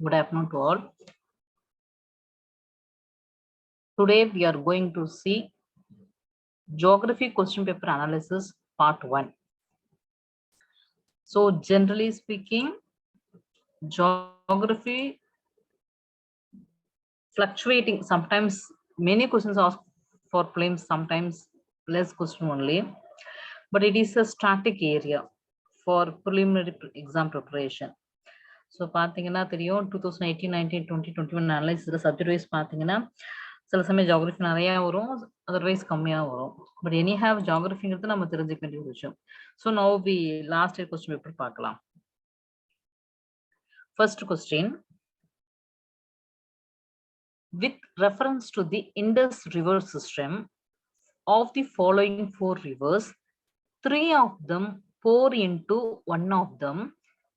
Good afternoon to all. Today we are going to see Geography question paper analysis part 1. So generally speaking, geography fluctuating, sometimes many questions asked for prelims, sometimes less question only, but it is a static area for preliminary exam preparation. So பாத்தீங்கன்னா தெரியும் 2018, 19, 20, 21 அனலைசிஸ்ல subject wise பாத்தீங்கன்னா சில சமயம் geography நிறைய வரும், otherwise கம்மியா வரும். But any have ஜியோகிராஃபிங்கிறது நம்ம தெரிஞ்சுக்க வேண்டிய ஒரு விஷயம். So now we last year question paper பார்க்கலாம். First question, with reference to the Indus river system, of the following 4 rivers, 3 of them pour into one of them,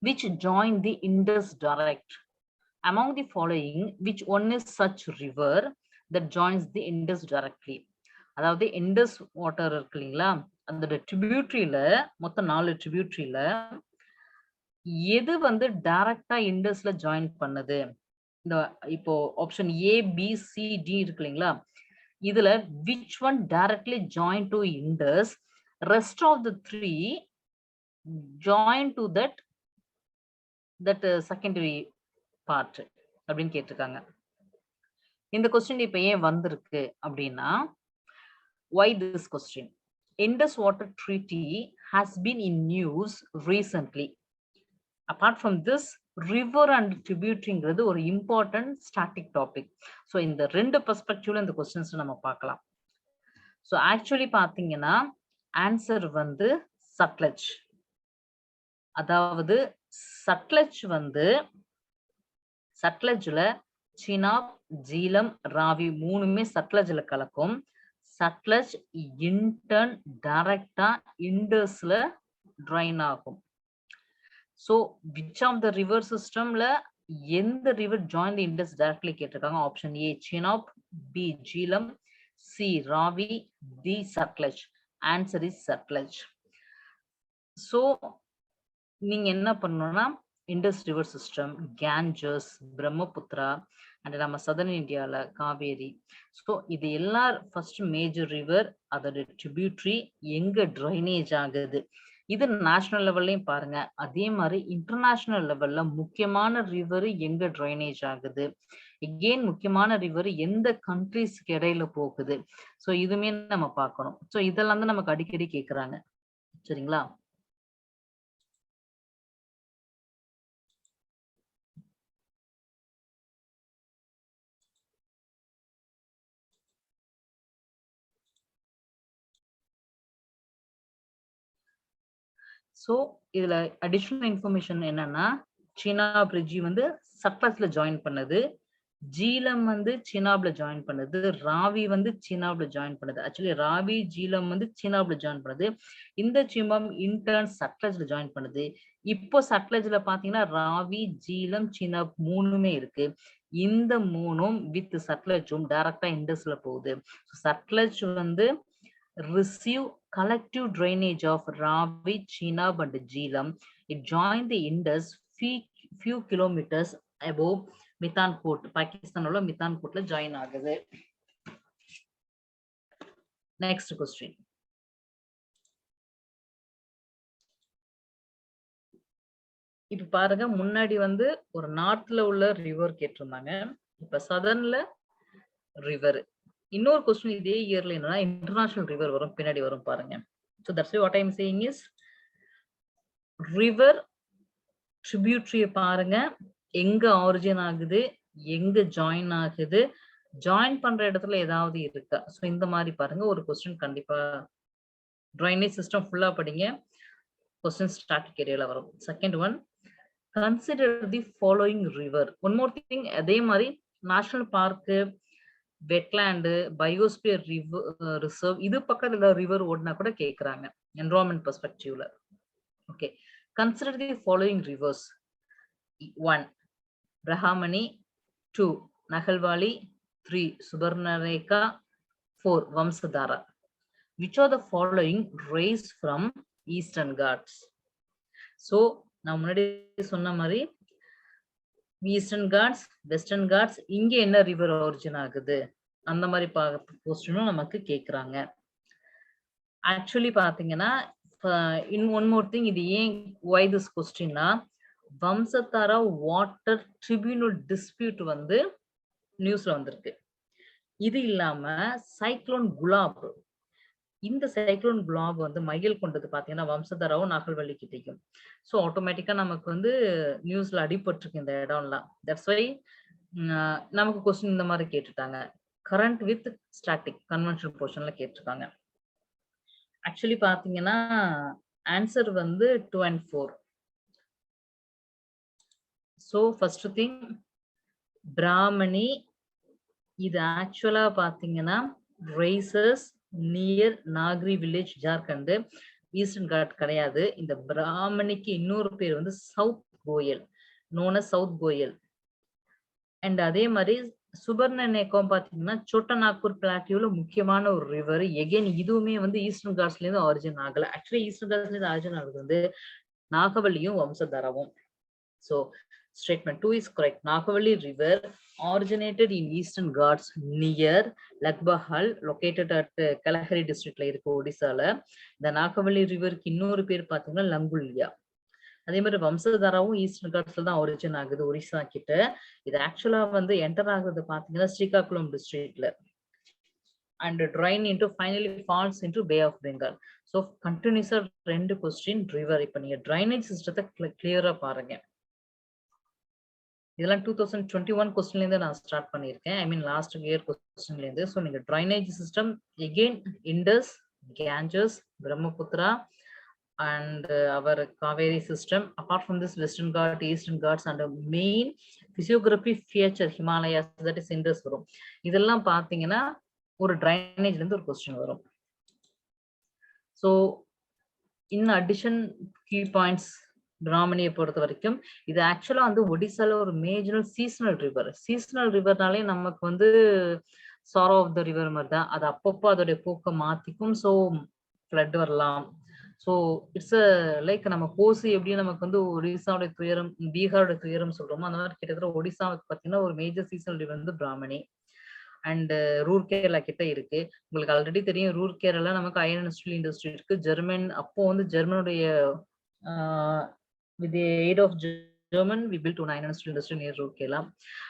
which join the Indus direct. Among the following, which one is such river that joins the Indus directly? அதாவது Indies water இருக்கு இல்லைங்களா, அந்த ட்ரிபியூட்ரியில மொத்தம் 4 ட்ரிபியூட்ரியில எது வந்து டைரக்டா இண்டஸ்ல join பண்ணுது? இந்த இப்போ option A B C D இருக்கு இல்லைங்களா, இதுல which one directly join to Indus, rest of the 3 join to that secondary part அப்படின்னு கேட்டிருக்காங்க. இந்த கொஸ்டின் இப்ப ஏன் வந்திருக்கு அப்படின்னா, why this question? Indus water treaty has been in news recently. Apart from this, river and tributaryங்கிறது ஒரு important static topic. So இந்த ரெண்டு பெர்ஸ்பெக்டிவ்ல இந்த கொஸ்டின்ஸ் நம்ம பார்க்கலாம். So actually பாத்தீங்கன்னா ஆன்சர் வந்து சட்லஜ். அதாவது சட்லஜ் வந்து சட்லஜ்ல சினாப், ஜீலம், ராவி மூணுமே சட்லஜ்ல கலக்கும். சட்லஜ் இன்டர்ன் டைரக்டா இண்டஸ்ல ட்ரைன் ஆகும். So which of the river systemல எந்த river join the Indus directly கேட்டிருக்காங்க? Option A Chenab, B Jhelum, C Ravi, D Sutlej. Answer is Sutlej. So நீங்க என்ன பண்ணணும்னா Indus river system, Ganges, Brahmaputra and நம்ம சதர்ன் இந்தியாவில் காவேரி. ஸோ இது எல்லாம் ஃபர்ஸ்ட் மேஜர் ரிவர், அதோட ட்ரிபியூட்ரி எங்க ட்ரைனேஜ் ஆகுது, இது நேஷனல் லெவல்லையும் பாருங்க. அதே மாதிரி இன்டர்நேஷனல் லெவல்ல முக்கியமான ரிவர் எங்க ட்ரைனேஜ் ஆகுது, எகெயின் முக்கியமான ரிவர் எந்த கண்ட்ரிஸ்க்கு இடையில போகுது. ஸோ இதுவுமே நம்ம பார்க்கணும். ஸோ இதெல்லாம் தான் நமக்கு அடிக்கடி கேட்குறாங்க. சரிங்களா? ஸோ இதுல அடிஷனல் இன்ஃபர்மேஷன் என்னன்னா, சினாப் ரிஜி வந்து சட்லஜ்ல ஜாயின் பண்ணது, ஜீலம் வந்து சினாப்ல ஜாயின் பண்ணுது, ராவி வந்து சினாப்ல ஜாயின் பண்ணுது. ஆக்சுவலி ராவி ஜீலம் வந்து சினாப்ல ஜாயின் பண்ணுது, இந்த சிம்பம் இன்டர்ன் சட்லஜ்ல ஜாயின் பண்ணுது. இப்போ சட்லஜ்ல பாத்தீங்கன்னா ராவி, ஜீலம், சினாப் மூணுமே இருக்கு. இந்த மூணும் வித் சட்லஜும் டைரக்டா இண்டஸ்ல போகுது. சட்லஜ் வந்து receive collective drainage of Ravi, Chenab and Jhelum. It joined the Indus few kilometers above Mithankot. Pakistan உள்ள மித்தான்கோட்ல ஜாயின் ஆகுது. Next question. இப்ப பாருங்க, முன்னாடி வந்து ஒரு நார்த்ல உள்ள ரிவர் கேட்டிருந்தாங்க, இப்ப சதர்ன்ல ரிவர். இன்னொரு கொஸ்டின் இதே இயர்ல என்னன்னா இன்டர்நேஷனல் ரிவர் வரும், பின்னாடி வரும் பாருங்க. So that's what I'm saying is river tributary பாருங்க எங்க ஆரிஜின் ஆகுது, எங்க ஜாயின் ஆகுது, ஜாயின் பண்ற இடத்துல ஏதாவது இருக்கா. ஸோ இந்த மாதிரி பாருங்க ஒரு கொஸ்டின் கண்டிப்பா ட்ரைனேஜ் சிஸ்டம் ஃபுல்லா படிங்க, கொஸ்டின் ஸ்டாட்டிக் ஏரியால வரும். Second one, consider the following river. One more thing, அதே மாதிரி national park, wetland, biosphere reserve இது பக்கத்துல ரிவர் ஓடினா கூட கேட்கறாங்க என்விரான்மெண்ட் பெர்ஸ்பெக்டிவ்ல. Okay, consider the following rivers. 1 Brahmani, 2 Nagavali, 3 Subarnarekha, 4 Vamsadhara. which are the following raised from Eastern Ghats? So நான் முன்னாடி சொன்ன மாதிரி ஈஸ்டர்ன் காட்ஸ், வெஸ்டர்ன் காட்ஸ், இங்க என்ன ரிவர் ஒரிஜின் ஆகுது அந்த மாதிரி கொஸ்டினும் நமக்கு கேக்குறாங்க. ஆக்சுவலி பாத்தீங்கன்னா இன் ஒன் மோர் திங், இது ஏன் why this கொஸ்டின்னா வம்சத்தாரா வாட்டர் ட்ரிபியூனல் டிஸ்பியூட் வந்து நியூஸ்ல வந்திருக்கு. இது இல்லாம சைக்ளோன் குலாப், இந்த சைக்ளோன் குலாப் வந்து மையல் கொண்டது பாத்தீங்கன்னா வம்சதாராவும் நாகல்வள்ளி கிட்டையும். ஸோ ஆட்டோமேட்டிக்கா நமக்கு வந்து நியூஸ்ல அடிபட்டிருக்கு இந்த இடம்லாம். தட்ஸ் வை நமக்கு கொஸ்டின் இந்த மாதிரி கேட்டுட்டாங்க. கரண்ட் வித் ஸ்டாட்டிக் கன்வென்ஷனல் போர்ஷன்ல கேட்டிருக்காங்க. ஆக்சுவலி பாத்தீங்கன்னா ஆன்சர் வந்து 2 and 4. So first thing Brahmani, இது ஆக்சுவலா பாத்தீங்கன்னா rises near Nagri village Jharkhand, eastern Ghat கிடையாது. இந்த பிராமணிக்கு இன்னொரு பேர் வந்து south Koel, known as south Koel. And அதே மாதிரி சுபர்ணநேக்கம் பாத்தீங்கன்னா சோட்டநாக்பூர் பிளாட்டியூல முக்கியமான ஒரு ரிவர். எகைன் இதுவுமே வந்து ஈஸ்டர்ன் காட்ஸ்ல இருந்து ஆரிஜின் ஆகல. ஆக்சுவலி ஈஸ்டர்ன் காட்ஸ்ல இருந்து ஆரிஜின் ஆகுது வந்து நாகவல்லியும் வம்சதாராவும். So statement 2 is correct. Nagavalli river originated in Eastern Ghats near Lagbahal, located at Kalahari district la irukku Odisha la. இந்த நாகவல்லி ரிவருக்கு இன்னொரு பேர் பாத்தீங்கன்னா லங்குலியா. அதே மாதிரி வம்சதாராவும் ஈஸ்டர்ன் காட்ஸ்ல தான் ஒரிஜின் ஆகுது ஒரிசா கிட்ட. இது ஆக்சுவலா வந்து என்டர் ஆகுறது பாத்தீங்கன்னா ஸ்ரீகாக்குளம் டிஸ்ட்ரிக்ட்ல and drain into finally falls into Bay of Bengal. So continuous ரெண்டு கொஸ்டின் ரிவர். இப்ப நீங்க drainage சிஸ்டத்தை கிளியரா பாருங்க. இதெல்லாம் 2021 கொஸ்டின்ல இருந்து நான் ஸ்டார்ட் பண்ணியிருக்கேன். ஐ மீன் லாஸ்ட் இயர் கொஸ்டின்ல இருந்து. ஸோ நீங்க drainage system again Indus, Ganges, Brahmaputra and our Kaveri system. Apart from this western ghat, eastern ghats and main physiography feature Himalayas, that is Indus வரும். இதெல்லாம் பாத்தீங்கன்னா ஒரு ட்ரைனேஜ்ல இருந்து ஒரு கொஸ்டின் வரும். So in addition key points பிராமணியை பொறுத்த வரைக்கும் இது ஆக்சுவலா வந்து ஒடிசால ஒரு மேஜர் சீசனல் ரிவர். சீசனல் ரிவர்னாலே நமக்கு வந்து சாரோ ஆஃப் த ரிவர் மாதிரி தான். அது அப்பப்போ அதோடைய போக்க மாத்திக்கும். ஸோ ஃப்ளட் வரலாம். ஸோ இட்ஸ் லைக் நம்ம கோசி எப்படி நமக்கு வந்து ஒடிசாவுடைய துயரம், பீகாரோட துயரம் சொல்றோமோ அந்த மாதிரி கிட்டத்தட்ட ஒடிசாவுக்கு பார்த்தீங்கன்னா ஒரு மேஜர் சீசனல் ரிவர் வந்து பிராமணி. அண்ட் ரூர்கேரளா கிட்ட இருக்கு. உங்களுக்கு ஆல்ரெடி தெரியும் ரூர்கேரளா நமக்கு அயர்ன் இண்டஸ்ட்ரி இருக்கு. ஜெர்மன் அப்போ வந்து ஜெர்மனுடைய with the aid of German, we built one iron steel industry near Rourkela,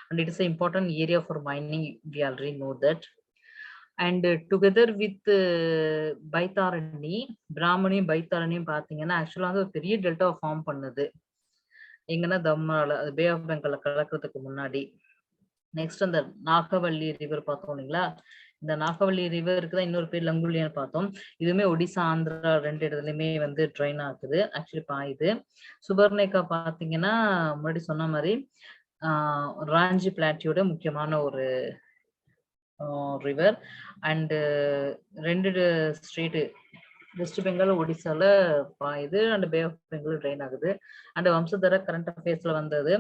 and it is an important area for mining. We already know that. And together with Baitarani, Brahmani Baitarani பாத்தீங்கன்னா ஆக்சுவலா வந்து ஒரு பெரிய delta form பண்ணுது. எங்கன்னா தம்மால bay of பெங்கால கலக்கிறதுக்கு முன்னாடி. Next அந்த Nagavalli river பார்த்தோம் இல்லைங்களா? இந்த நாகவல்லி ரிவருக்கு தான் இன்னொரு பேர் லங்குலியான்னு பார்த்தோம். இதுவுமே ஒடிசா, ஆந்திரா ரெண்டு இடத்துலயுமே வந்து ட்ரெயின் ஆகுது. ஆக்சுவலி பாயுது. சுபர்ணேகா பாத்தீங்கன்னா முன்னாடி சொன்ன மாதிரி ராஞ்சி பிளாட்டியோட முக்கியமான ஒரு ரிவர். அண்ட் ரெண்டு ஸ்டேட் வெஸ்ட் பெங்கால், ஒடிசால பாயுது. And bay of Bengal drain ஆகுது. அண்ட் வம்சதாரா கரண்ட் அஃபேர்ஸ்ல வந்தது.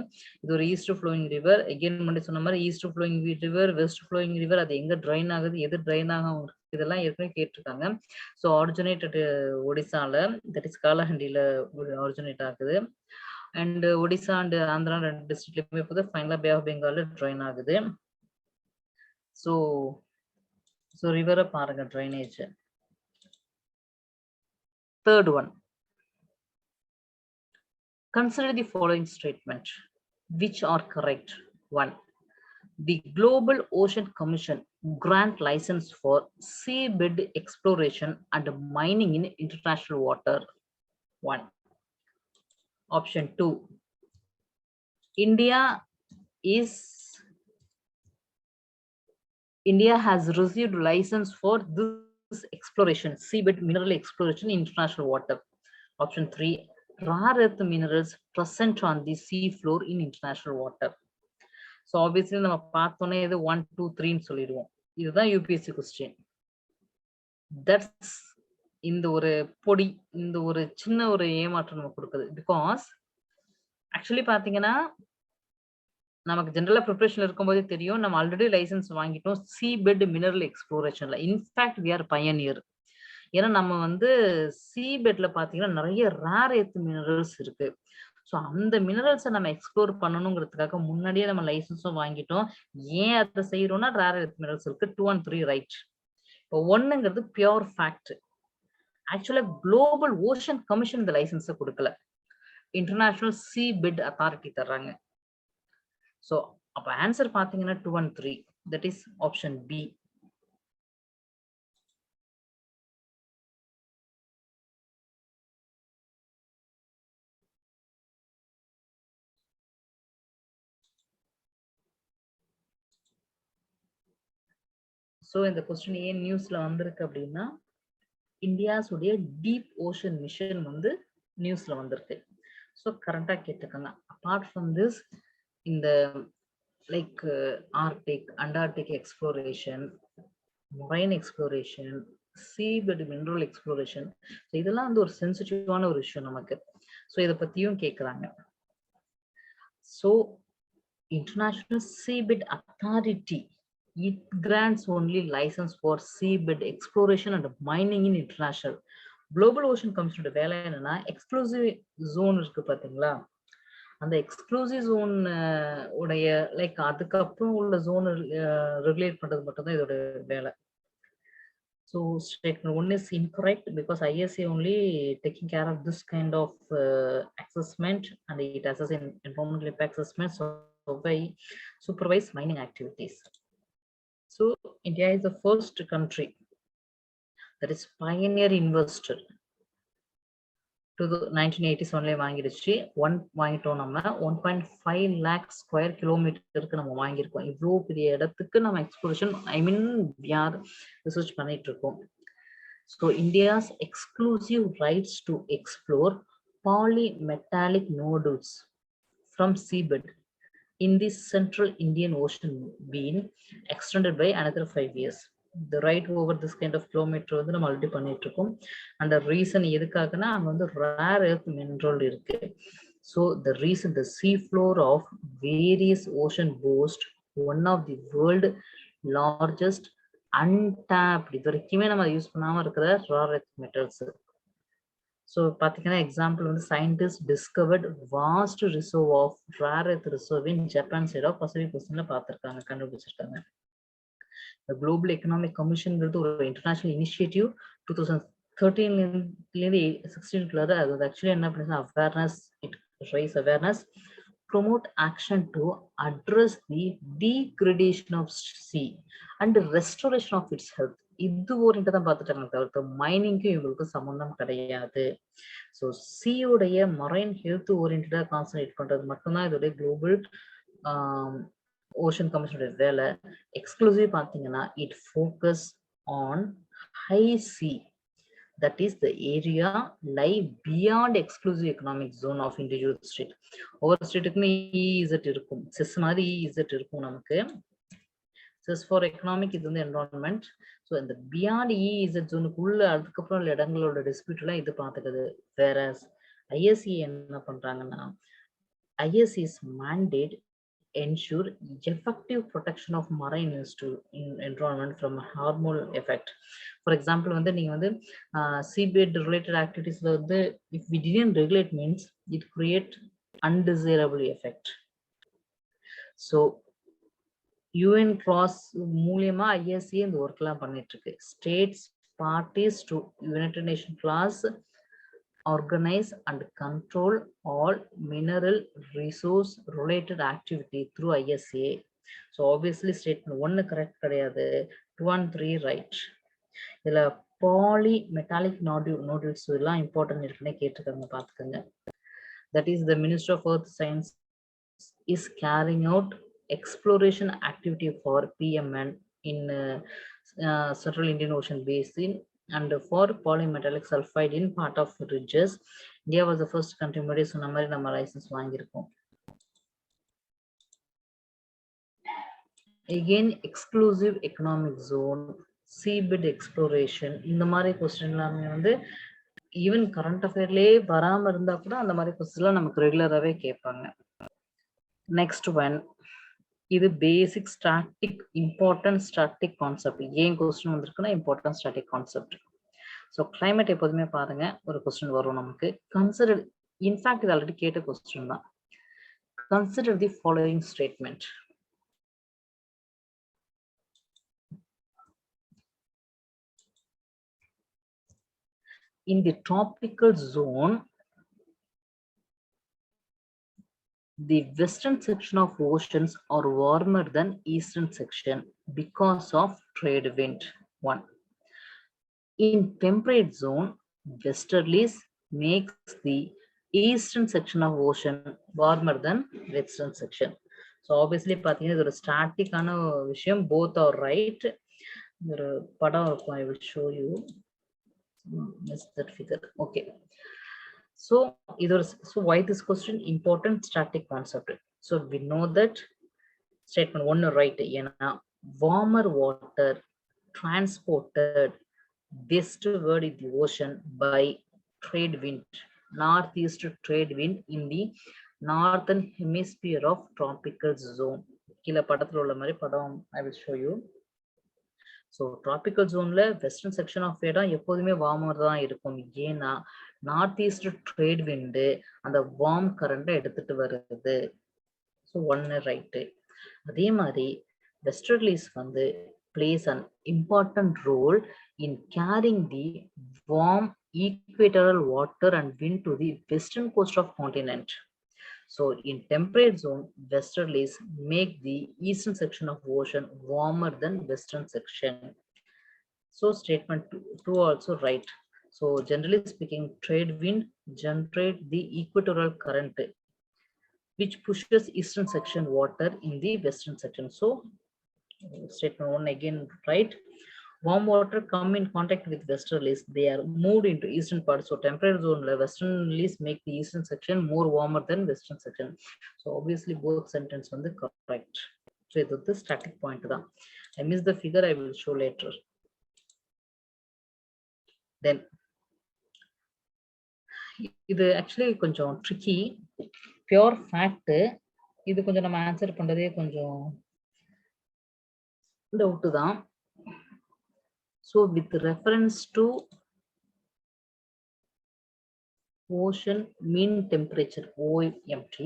இது ஒரு ஈஸ்ட் ஃப்ளோயிங் ரிவர். எகெயின் முன்னாடி சொன்ன மாதிரி east flowing river, west flowing river, அது எங்க ட்ரெயின் ஆகுது, எது ட்ரெயின் ஆகும், இதெல்லாம் ஏற்கனவே கேட்டிருக்காங்க. ஸோ ஆரிஜினேட்டட் ஒடிசால, தட் இஸ் காலஹண்டியில ஆரிஜினேட் ஆகுது. அண்ட் ஒடிசா அண்ட் ஆந்திரா ரெண்டு டிஸ்ட்ரிக்ட்லயுமே போது ஃபைனலா பே ஆஃப் பெங்கால்ல ட்ரெயின் ஆகுது. ஸோ ரிவரை பாருங்க drainage. Third one, consider the following statement which are correct. 1. The Global Ocean Commission grant license for seabed exploration and mining in international water. 1. Option 2. India has received license for this exploration, seabed mineral exploration in international water. Option 3. Rare earth minerals present on the sea floor in international water. So obviously நம்ம பார்த்தோன்னே இது 1, 2, 3 சொல்லிடுவோம். இதுதான் UPSC question. That's இந்த ஒரு பொடி, இந்த ஒரு சின்ன ஒரு ஏமாற்றம் நம்ம கொடுக்குது. பிகாஸ் ஆக்சுவலி பாத்தீங்கன்னா நமக்கு ஜென்ரலா ப்ரிப்பரேஷன்ல இருக்கும்போதே தெரியும் நம்ம ஆல்ரெடி லைசன்ஸ் வாங்கிட்டோம் சீபெட் மினரல் எக்ஸ்ப்ளோரேஷன்ல. In fact we are pioneer. ஏன்னா நம்ம வந்து சீபெட்ல பாத்தீங்கன்னா நிறைய ரேர் எர்த் மினரல்ஸ் இருக்கு. ஸோ அந்த மினரல்ஸை நம்ம எக்ஸ்ப்ளோர் பண்ணணுங்கிறதுக்காக முன்னாடியே நம்ம லைசன்ஸும் வாங்கிட்டோம். ஏன் அதை செய்யறோம்னா ரேர் எர்த் மினரல்ஸ் இருக்கு 2 and 3 ரைட். இப்போ 1ங்கிறது பியூர் ஃபேக்ட். ஆக்சுவலா குளோபல் ஓஷன் கமிஷன் இந்த லைசன்ஸை கொடுக்கல, இன்டர்நேஷனல் சீ பிட் அத்தாரிட்டி தர்றாங்க. ஸோ அப்போ ஆன்சர் பார்த்தீங்கன்னா 2 and 3, that is option B. So இந்த கொஸ்டின் ஏன் நியூஸ்ல வந்திருக்கு அப்படின்னா, இந்தியாஸுடைய டீப் ஓஷன் மிஷன் வந்து நியூஸ்ல வந்திருக்கு. ஸோ கரெக்டாக கேட்டுக்கோங்க. அப்பார்ட் ஃப்ரம் திஸ், இந்த like Arctic, Antarctic exploration, marine exploration, seabed mineral exploration, so இதெல்லாம் வந்து ஒரு சென்சிட்டிவான ஒரு விஷயம் நமக்கு. ஸோ இதை பற்றியும் கேட்குறாங்க. So international seabed authority, it grants only license for seabed exploration and mining in international. Global Ocean Commission வேலை என்னன்னா எக்ஸ்க்ளூசிவ் ஜோன் இருக்கு பாத்தீங்களா, அந்த எக்ஸ்க்ளூசிவ் ஜோன் உடைய லைக் அதுக்கப்புறம் உள்ள ஜோன் ரெகுலேட் பண்றது மட்டும் தான் இதோட வேலை. So statement 1 is incorrect because ISA only taking care of this kind of assessment, and it assesses environmental impact assessment, so by supervise mining activities. So India is the first country that is pioneer investor. To the 1980s only வாங்கிடுச்சு. 1 வாங்கிட்டோம் நம்ம 1.5 lakh square kilometerக்கு நம்ம வாங்கியிருக்கோம். இவ்வளோ பெரிய இடத்துக்கு நம்ம exploration யார் research பண்ணிட்டு இருக்கோம். So India's exclusive rights to explore polymetallic nodules from seabed in the central Indian Ocean being extended by another 5 years. The right over this kind of kilometer வந்து நம்ம ஆல்ரெடி பண்ணிட்டு இருக்கோம். அந்த ரீசன் எதுக்காகனா அங்க வந்து ரேர் எர்த் மினரல் இருக்கு. So the reason, the sea floor of various ocean boast one of the world largest untapped, இது வரைக்குமே நம்ம யூஸ் பண்ணாம இருக்கிற ரேர் எர்த் மெட்டல்ஸ். ஸோ பார்த்தீங்கன்னா எக்ஸாம்பிள் வந்து scientists discovered vast reserve of rare earth reserve in Japan side of Pacific Ocean பார்த்திருக்காங்க, கண்டுபிடிச்சிருக்காங்க. The Global Economic Commission ஒரு இன்டர்நேஷனல் இனிஷியேட்டிவ் 2013 அது ஆக்சுவலி என்ன பண்ணுது, awareness, it rice awareness, promote action to address the degradation of sea and restoration of its health. இது orient தான் பார்த்துட்டாங்க, தவிர்த்து மைனிங்கும் இவங்களுக்கு சம்பந்தம் கிடையாது. ஸோ சியோடைய மரைன் ஹெல்த் ஓரியன்டா கான்சன்ட்ரேட் பண்றது மட்டும்தான் இதோடைய குளோபல் ஓஷன் கமிஷனுடைய வேலை. எக்ஸ்க்ளூசிவ் பார்த்தீங்கன்னா it focus on high C, that is the area lie beyond exclusive economic zone of individual state. ஒவ்வொரு ஸ்டேட்டுக்குமே EEZ இருக்கும், செஸ் மாதிரி EEZ இருக்கும் நமக்கு. செஸ் ஃபார் எக்கனாமிக், இது வந்து என்வரான்மெண்ட். ஸோ இந்த பியாண்ட் EEZ ஜோனுக்குள்ள அதுக்கப்புறம் உள்ள இடங்களோட டிஸ்பியூட் எல்லாம் இது பார்த்துக்குது. வேற ISE என்ன பண்றாங்கன்னா, ISE's mandate ensure effective protection of marine environment from harmful effect. For example, வந்து நீங்க வந்து seabed related activitiesல வந்து if we didn't regulate means it create undesirable effect. So UN cross மூலமா ISA இந்த ஒர்க்லாம் பண்ணிட்டு இருக்கு. States parties to United Nations class organize and control all mineral resource related activity through ISA. So obviously statement 1 correct கிடையாது, 2 and 3 right. இதுல polymetallic nodules எல்லாம் important இருக்குன்னு கேட்டிருக்காங்க, பார்த்துக்கோங்க. That is the Minister of Earth Science is carrying out exploration activity for PMN in Central Indian Ocean Basin and for polymetallic sulfide in part of ridges. India was the first country முன்னாடி சொன்ன மாதிரி நம்ம licence வாங்கியிருக்கோம். Again exclusive economic zone, seabed exploration, இந்த மாதிரி question எல்லாமே வந்து even current அஃபேர்லயே வராம இருந்தா கூட அந்த மாதிரி கொஸ்டின்லாம் நமக்கு ரெகுலராகவே கேட்பாங்க. நெக்ஸ்ட் ஒன், இது பேசிக் ஸ்டாட்டிக் இம்பார்ட்டன்ட் ஸ்டாட்டிக் கான்செப்ட். ஏன் கொஸ்டின் வந்திருக்குன்னா important static concept. So climate எப்போதுமே பாருங்க ஒரு கொஸ்டின் வரும் நமக்கு. கன்சிடர் In fact, இது already கேட்ட question தான். Consider the following statement. In the tropical zone, the western section of oceans are warmer than eastern section because of trade wind. 1. In temperate zone, westerlies makes the eastern section of ocean warmer than western section. So obviously பாத்தீங்கன்னா இது ஒரு ஸ்டாட்டிக்கான விஷயம். Both are right. ஒரு படம் இருக்கும். I will show you. Miss that figure. Okay. So why this question? Important static concept. So we know that statement 1 right. Warmer water transported westward in the ocean by trade wind, northeast trade wind in the northern hemisphere of tropical zone. கீழ படத்துல உள்ள மாதிரி படம் I will show you. So tropical zoneல western section of இடம் எப்போதுமே warmer தான் இருக்கும். ஏன்னா நார்த் ஈஸ்ட் ட்ரேட் விண்டு அந்த வார்ம் கரண்ட்டை எடுத்துட்டு வருது. ஸோ ஒன்னு ரைட்டு. அதே மாதிரி வெஸ்டர்லிஸ் வந்து plays an important role in carrying the warm equatorial water and wind to the western coast of continent. So in temperate zone, westerlies make the eastern section of ocean warmer than western section. So statement 2 also right. So generally speaking, trade wind generate the equatorial current which pushes eastern section water in the western section. So statement 1 again right. Warm water come in contact with westerlies, they are moved into eastern part. So temperate zone westerlies make the eastern section more warmer than western section. So obviously both sentence on the correct. So this is the static point. I missed the figure, I will show later. Then இது actually கொஞ்சம் tricky. Pure fact இது கொஞ்சம் நம்ம answer பண்றதே கொஞ்சம் doubt தான். So with reference to ocean mean temperature OMT,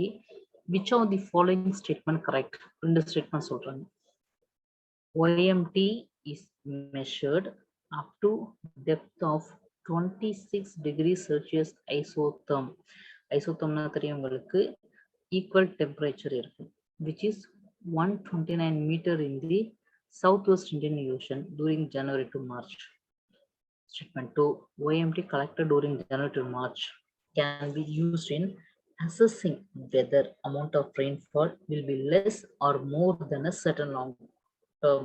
which of the following statement correct? ரெண்டு statement சொல்றாங்க. OMT is measured up to depth of 26 degrees Celsius isotherm. Isothermனா தெரியும் உங்களுக்கு, equal temperature இருக்கு, which is 129 meter in the Southwest Indian Ocean during January to March. Statement 2, OMT collected during January to March can be used in assessing whether amount of rainfall will be less or more than a certain long term.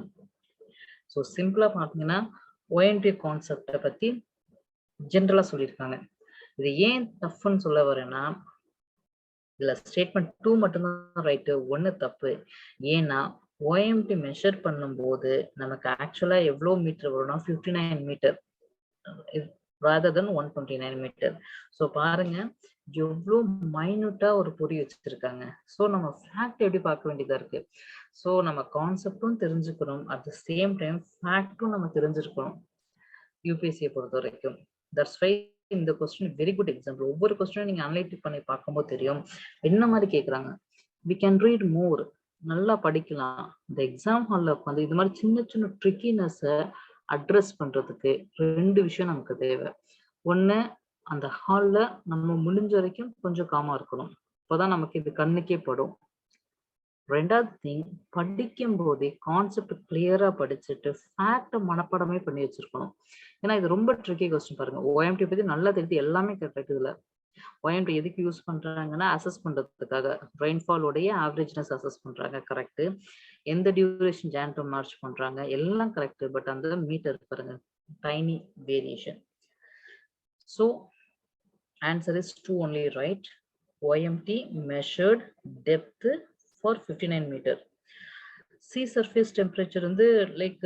So simple பார்த்தீங்கன்னா OMT கான்செப்டை பத்தி ஜென்ரலா சொல்லியிருக்காங்க. இது ஏன் டஃப்னு சொல்ல வரேன்னா, இதுல ஸ்டேட்மெண்ட் 2 மட்டும்தான் ரைட்டு, 1 தப்பு. ஏன்னா OMT மெஷர் பண்ணும்போது நமக்கு ஆக்சுவலா எவ்வளவு மீட்டர் வரும்னா 59 meter rather than 129 meter. So பாருங்க எவ்வளோ மைனூட்டா ஒரு பொறி வச்சிருக்காங்க. ஸோ நம்ம ஃபேக்ட் எப்படி பார்க்க வேண்டியதா இருக்கு. ஸோ நம்ம கான்செப்டும் தெரிஞ்சுக்கணும், அட் த சேம் டைம் ஃபேக்டும் நம்ம தெரிஞ்சிருக்கணும் யூபிஎஸ்சியை பொறுத்த வரைக்கும். தட்ஸ் வை இந்த கொஸ்டின் வெரி குட் எக்ஸாம்பிள். ஒவ்வொரு கொஸ்டினும் நீங்க அனலைட் பண்ணி பார்க்கும்போது தெரியும் என்ன மாதிரி கேட்குறாங்க. வி கேன் ரீட் மோர், நல்லா படிக்கலாம். இந்த எக்ஸாம் ஹாலில் உட்காந்து இது மாதிரி சின்ன சின்ன ட்ரிக்கினஸை அட்ரஸ் பண்றதுக்கு ரெண்டு விஷயம் நமக்கு தேவை. ஒண்ணு, அந்த ஹால்ல நம்ம முடிஞ்ச வரைக்கும் கொஞ்சம் காமா இருக்கணும், அப்போதான் நமக்கு இது கண்ணுக்கே படும். ரெண்டாவது திங், படிக்கும் போதே கான்செப்ட் கிளியரா படிச்சுட்டு ஃபேக்ட மனப்பாடமே பண்ணி வச்சிருக்கணும். ஏன்னா இது ரொம்ப ட்ரிக்கி கொஸ்டின். பாருங்க, ஓஎம்டி பத்தி நல்லா தெரிஞ்சு எல்லாமே கரெக்ட். இதுல ஓஎம்டி எதுக்கு யூஸ் பண்றாங்கன்னா அசஸ் பண்றதுக்காக, ரெயின்ஃபாலோடைய ஆவரேஜ்னஸ் அசஸ் பண்றாங்க, கரெக்ட். எந்த டியூரேஷன் ஜான் டு மார்ச் பண்றாங்க, எல்லாம் கரெக்ட். பட் அந்த மீட்டர் பாருங்க, tiny variation. So answer is 2 only right. OMT measured depth for 59 meter. Sea surface temperature வந்து like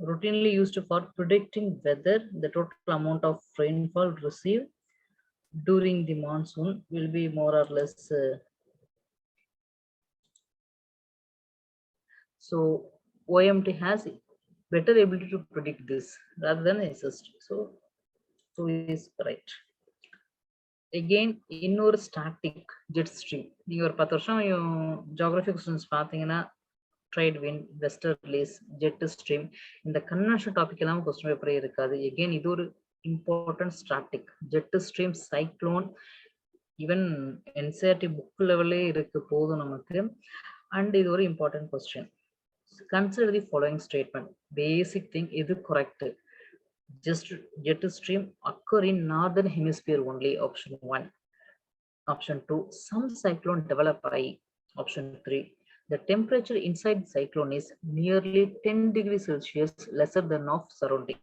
routinely used for predicting whether the total amount of rainfall received during the monsoon will be more or less so OMT has better ability to predict this rather than assist. So 2 is correct. again இன்னொரு static jet stream. நீங்க ஒரு 10 வருஷம் geography questions பாத்தீங்கன்னா trade wind, westerlies, jet stream இந்த conventional topic எல்லாம் question paper இருக்காது. again இது ஒரு important static jet stream, cyclone, even NCERT book level இருக்கு போதும் நமக்கு. and இது ஒரு important question. Consider the following statement. Basic thing இது correct. Just jet stream occur in northern hemisphere only. Option 1. Option 2. Some cyclone develop high. Option 3. The temperature inside the cyclone is nearly 10 degrees Celsius lesser than of surrounding.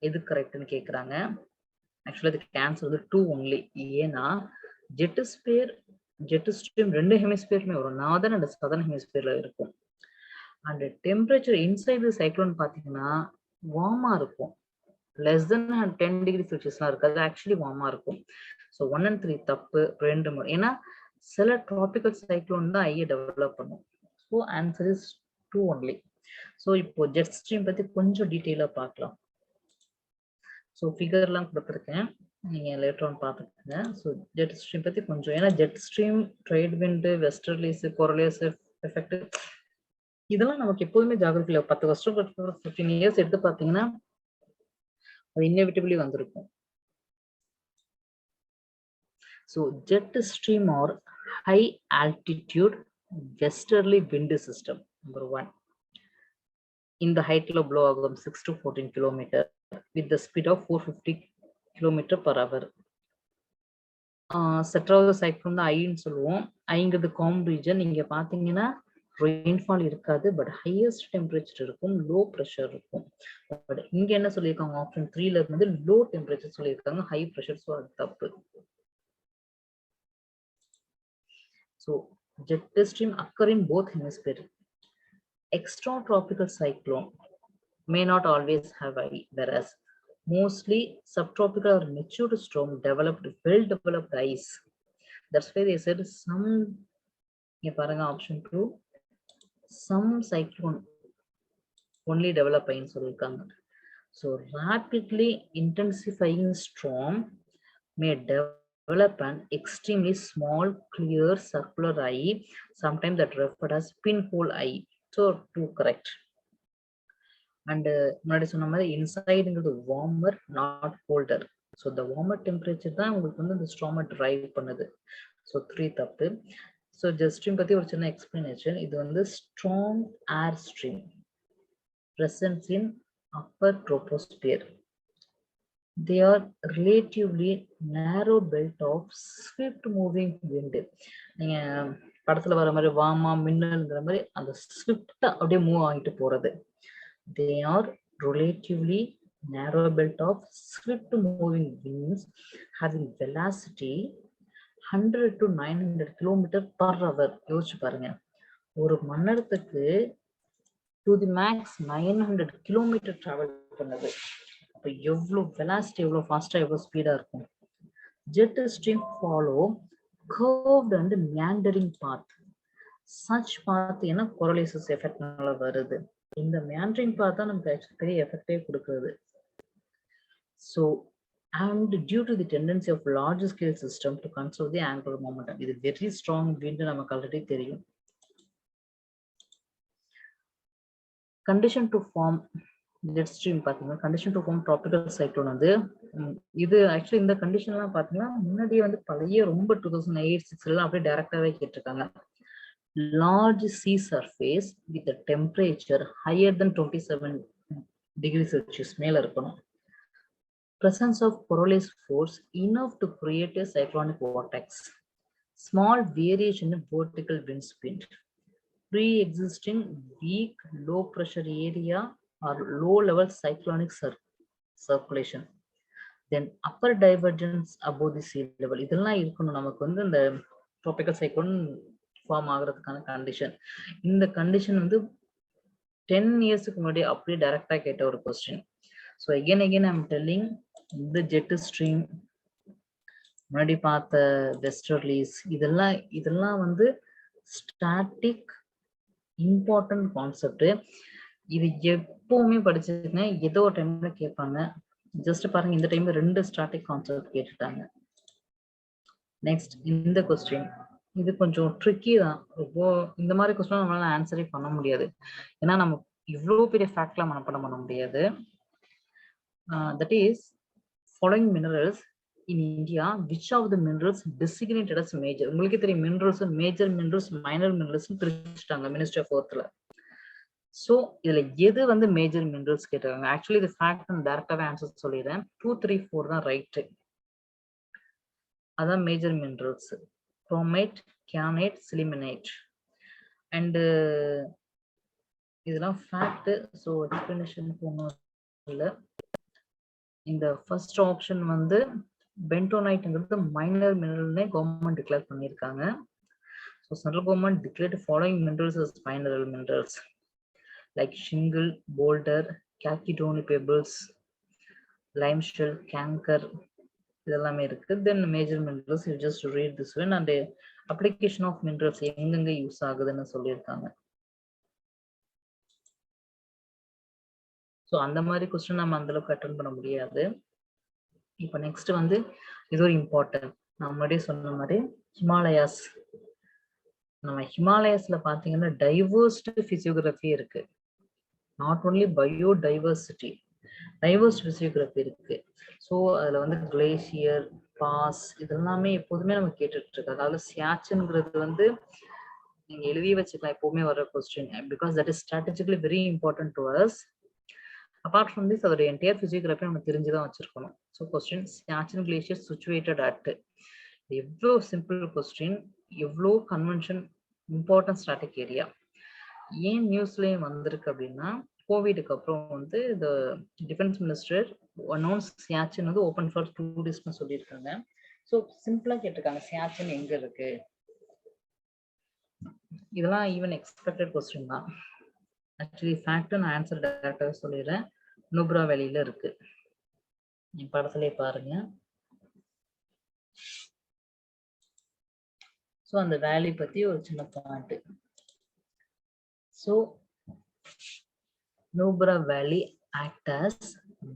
இது கரெக்ட்னு கேக்குறாங்க. ஆக்சுவலா இதுக்கு answer வந்து 2 only. ஏன்னா jet stream ரெண்டு ஹெமிஸ்பியர்மே வரும். Northern and southern ஹெமிஸ்பியர்ல இருக்கும். And temperature inside the cyclone பாத்தீங்கன்னா வார்மா இருக்கும். less than 10 degree Celsiusலாம் இருக்காது. ஆக்சுவலி வார்மா இருக்கும். ஸோ 1 and 3 தப்பு. 2 ஏன்னா சில ட்ராபிக்கல் சைக்ளோன் தான் ஐயை டெவலப் பண்ணும். So answer is 2 only. So இப்போ ஜெட் ஸ்ட்ரீம் பத்தி கொஞ்சம் டீட்டெயிலா பார்க்கலாம். ஸோ ஃபிகர்லாம் கொடுத்துருக்கேன், நீங்க லேட்டர் ஆன் பார்த்துக்கோங்க. ஸோ ஜெட் ஸ்ட்ரீம் பத்தி கொஞ்சம், ஏன்னா jet stream, trade wind, westerlies, Coriolis effect இதெல்லாம் நமக்கு எப்போதுமே ஜாகிரபியில் 10 வருஷம் 15 இயர்ஸ் எடுத்து பார்த்தீங்கன்னா அது இன்னெவிட்டபிளி வந்திருக்கும். So jet stream are high altitude westerly wind system. Number 1. இந்த ஹைட்ல ப்ளோ ஆகும் 6 to 14 kilometre with the speed of 450 km/h. செட்ராவது சைக்ளோன் தான் ஐன்னு சொல்லுவோம். ஐங்கிறது காம் ரீஜன். இங்க பாத்தீங்கன்னா ரெயின்ஃபால் இருக்காது, பட் ஹையஸ்ட் டெம்பரேச்சர் இருக்கும், லோ ப்ரெஷர் இருக்கும். பட் இங்க என்ன சொல்லியிருக்காங்க, ஆப்ஷன் 3ல இருந்து லோ டெம்பரேச்சர் சொல்லியிருக்காங்க, ஹை ப்ரெஷர். ஸோ அது தப்பு. So jet stream occur in both hemisphere. Extratropical cyclone may not always have eye, whereas mostly subtropical or matured storm developed well-developed eyes. That's why they said some. Here, paranga option 2. Some cyclone only develop eye. So rapidly intensifying storm may develop an extremely small, clear, circular eye, sometimes that referred as pinhole eye. So 2 correct. And முன்னாடி சொன்ன மாதிரி இன்சைடுங்கிறது warmer, not Coulter. So இந்த warmer temperature தான் உங்களுக்கு வந்து இந்த ஸ்ட்ராமை drive பண்ணுது. So 3 தப்பு. ஸோ ஜெட் ஸ்ட்ரீம் பத்தி ஒரு சின்ன எக்ஸ்பிளனேஷன். இது வந்து strong air stream presents in upper troposphere. They are relatively narrow belt of swift moving wind. நீங்க படத்துல வர மாதிரி வார்மா மின்னல்ங்கிற மாதிரி அந்த ஸ்விஃப்டா அப்படியே மூவ் ஆகிட்டு போறது. They are relatively narrow belt of swift moving winds having velocity 100 to 900 km/h. யோசிச்சு பாருங்க, ஒரு மணி நேரத்துக்கு to the max 900 km travel பண்ணுது. அப்ப எவ்வளவு வெலாசிட்டி, எவ்வளவு ஃபாஸ்டா, எவ்வளவு ஸ்பீடா இருக்கும். Jet stream follow curved and meandering path. Such path என்ன correlations effectனால வருது. இந்த meandering path தான் நமக்கு actually பெரிய எஃபெக்டே கொடுக்குது. So and due to the tendency of large scale system to conserve the angular momentum. இது very strong wind நமக்கு already தெரியும். Condition to form jet stream பாத்தீங்கன்னா, condition to form tropical cyclone வந்து இது ஆக்சுவலி இந்த கண்டிஷன்லாம் பாத்தீங்கன்னா முன்னாடியே வந்து பழைய ரொம்ப 2008-6 எல்லாம் அப்படியே டைரக்டாவே கேட்டிருக்காங்க. Large sea surface with a temperature higher than 27 degrees Celsius மேல இருக்கணும். Presence of Coriolis force enough to create a cyclonic vortex. Small variation in vertical wind speed. Pre-existing weak low pressure area or low level cyclonic circulation. Then upper divergence above the sea level. இதெல்லாம் இருக்கணும் நமக்கு வந்து இந்த tropical cyclone form ஆகிறதுக்கான condition. இந்த condition வந்து 10 இயர்ஸ்க்கு முன்னாடி அப்படியே டைரக்டா கேட்ட ஒரு question. So again I'm telling, இந்த ஜெட் ஸ்ட்ரீம், முன்னாடி பார்த்த வெஸ்டர்லிஸ், இதெல்லாம் வந்து ஸ்டாட்டிக் இம்பார்ட்டன்ட் கான்செப்ட். இது எப்பவுமே படிச்சிருக்கேன், ஏதோ ஒரு டைம்ல கேட்பாங்க. ஜஸ்ட் பாருங்க, இந்த டைம்ல 2 ஸ்டாட்டிக் கான்செப்ட் கேட்டுட்டாங்க. நெக்ஸ்ட் இந்த கொஸ்டின் இது கொஞ்சம் ட்ரிக்கி தான். ரொம்ப இந்த மாதிரி கொஸ்டின் நம்மளால ஆன்சரே பண்ண முடியாது. ஏன்னா நம்ம இவ்வளவு பெரிய ஃபேக்ட்லாம் மனப்பாடம் பண்ண முடியாது. That is following minerals in India, which of the minerals designated as major? உங்களுக்கு தெரியும் minerals major minerals minor minerals பிரிச்சுட்டாங்க மினிஸ்ட்ரி ஆஃப் எர்த்ல. சோ இதுல எது வந்து மேஜர் மினரல்ஸ் கேட்டாங்க. ஆக்சுவலி இது ஃபேக்ட் நான் டைரக்டாவே ஆன்சர் சொல்லிடுறேன். 2, 3, 4 தான் ரைட். அதான் மேஜர் மினரல்ஸ். குரோமைட், கியானைட், சிலிமெனைட். அண்ட் இதெல்லாம் ஃபேக்ட். ஸோ எக்ஸ்பிளனேஷனுக்கு ஒன்றும் இல்லை. இந்த ஃபர்ஸ்ட் ஆப்ஷன் வந்து பென்டோனைட்ங்கிறது மைனர் மினரல்னே கவர்மெண்ட் டிக்ளேர் பண்ணியிருக்காங்க. So central government declared following minerals as mineral minerals like shingle, boulder, chalcedony pebbles, limeshell, canker இதெல்லாமே இருக்கு. Then major minerals you just read this one and application of minerals எங்கெங்க use ஆகுதுன்னு சொல்லியிருக்காங்க. So அந்த மாதிரி question நம்ம அந்த அளவுக்கு அட்டன் பண்ண முடியாது. இப்போ நெக்ஸ்ட் வந்து இது ஒரு இம்பார்ட்டன்ட். நான் முன்னாடியே சொன்ன மாதிரி ஹிமாலயாஸ். நம்ம ஹிமாலயாஸ்ல பாத்தீங்கன்னா டைவர்ஸ்ட் பிசியோகிராஃபி இருக்கு. நாட் ஓன்லி பயோடைவர்சிட்டி, டைவர்ஸ் பிசியோகிராஃபி இருக்கு. ஸோ அதுல வந்து கிளேசியர், பாஸ் இதெல்லாமே எப்போதுமே நம்ம கேட்டுட்டு இருக்கோம். அதாவது சியாச்சின்ங்கிறது வந்து நீங்க எழுதி வச்சுக்கலாம், எப்பவுமே வர question. Because that is strategically very important to us. Apart from this அதோட என்டையர் பிசியோகிராஃபி நம்ம தெரிஞ்சுதான் வச்சிருக்கணும். So question Siachen glacier situated at. எவ்வளோ சிம்பிள் கொஸ்டின், எவ்வளோ கன்வென்ஷன், இம்பார்ட்டன்ட் ஸ்டாட்டிக் ஏரியா. ஏன் நியூஸ்லயும் வந்திருக்கு அப்படின்னா, கோவிடுக்கு அப்புறம் வந்து இந்த டிஃபென்ஸ் மினிஸ்டர் அனௌன்ஸ் சியாச்சின் வந்து ஓப்பன் ஃபார் டூரிஸ்ட்னு சொல்லியிருக்காங்க. ஸோ சிம்பிளா கேட்டிருக்காங்க சியாச்சின் எங்க இருக்கு. இதெல்லாம் ஈவன் எக்ஸ்பெக்டட் கொஸ்டின் தான். ஆக்சுவலி ஃபேக்ட் நான் ஆன்சர் டைரக்டாவே சொல்லிடுறேன். நுப்ரா வேலியில இருக்கு. படத்திலே பாருங்க. ஸோ அந்த வேலி பத்தி ஒரு சின்ன point. So Nubra Valley act as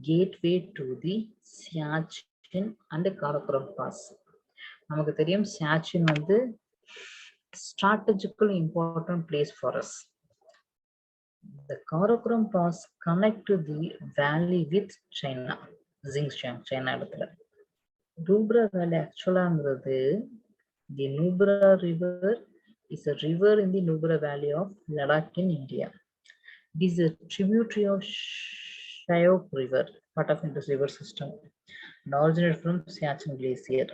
gateway to the Siachen and Karakoram Pass. நமக்கு தெரியும் சியாச்சின் வந்து strategical important place for us. The Karakoram Pass connect to the valley with China, Xinjiang, China இடத்துல. Nubra Valley ஆக்சுவலாங்கிறது the Nubra River is a river in the Nubra Valley of Ladakh in India. It is a tributary of Shyok River, part of Indus River system, and originated from Siachen Glacier.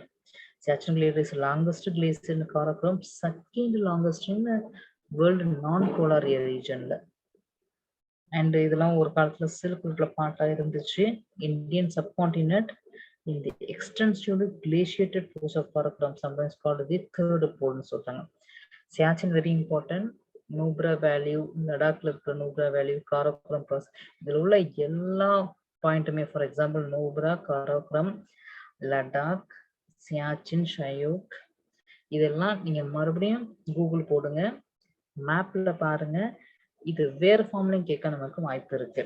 Siachen Glacier is the longest glacier in Karakoram, second longest in the world non-polar region. And இதெல்லாம் ஒரு காலத்துல silk ரூட்ல பார்ட்டா இருந்துச்சு. Indian subcontinent in the extensively glaciated coast of Karakoram, sometimes called the third pole னு சொல்றாங்க. Siachen very important. Nubra value, லடாக்ல இருக்கிற Nubra value, காரக்குரம் pass, இதில் உள்ள எல்லா பாயிண்ட்டுமே, ஃபார் எக்ஸாம்பிள் நூப்ரா, காரக்குரம், லடாக், சியாச்சின், ஷயோக், இதெல்லாம் நீங்க மறுபடியும் கூகுள் போடுங்க, மேப்ல பாருங்க. இது வேற ஃபார்ம்லையும் கேட்க நமக்கு வாய்ப்பு இருக்கு.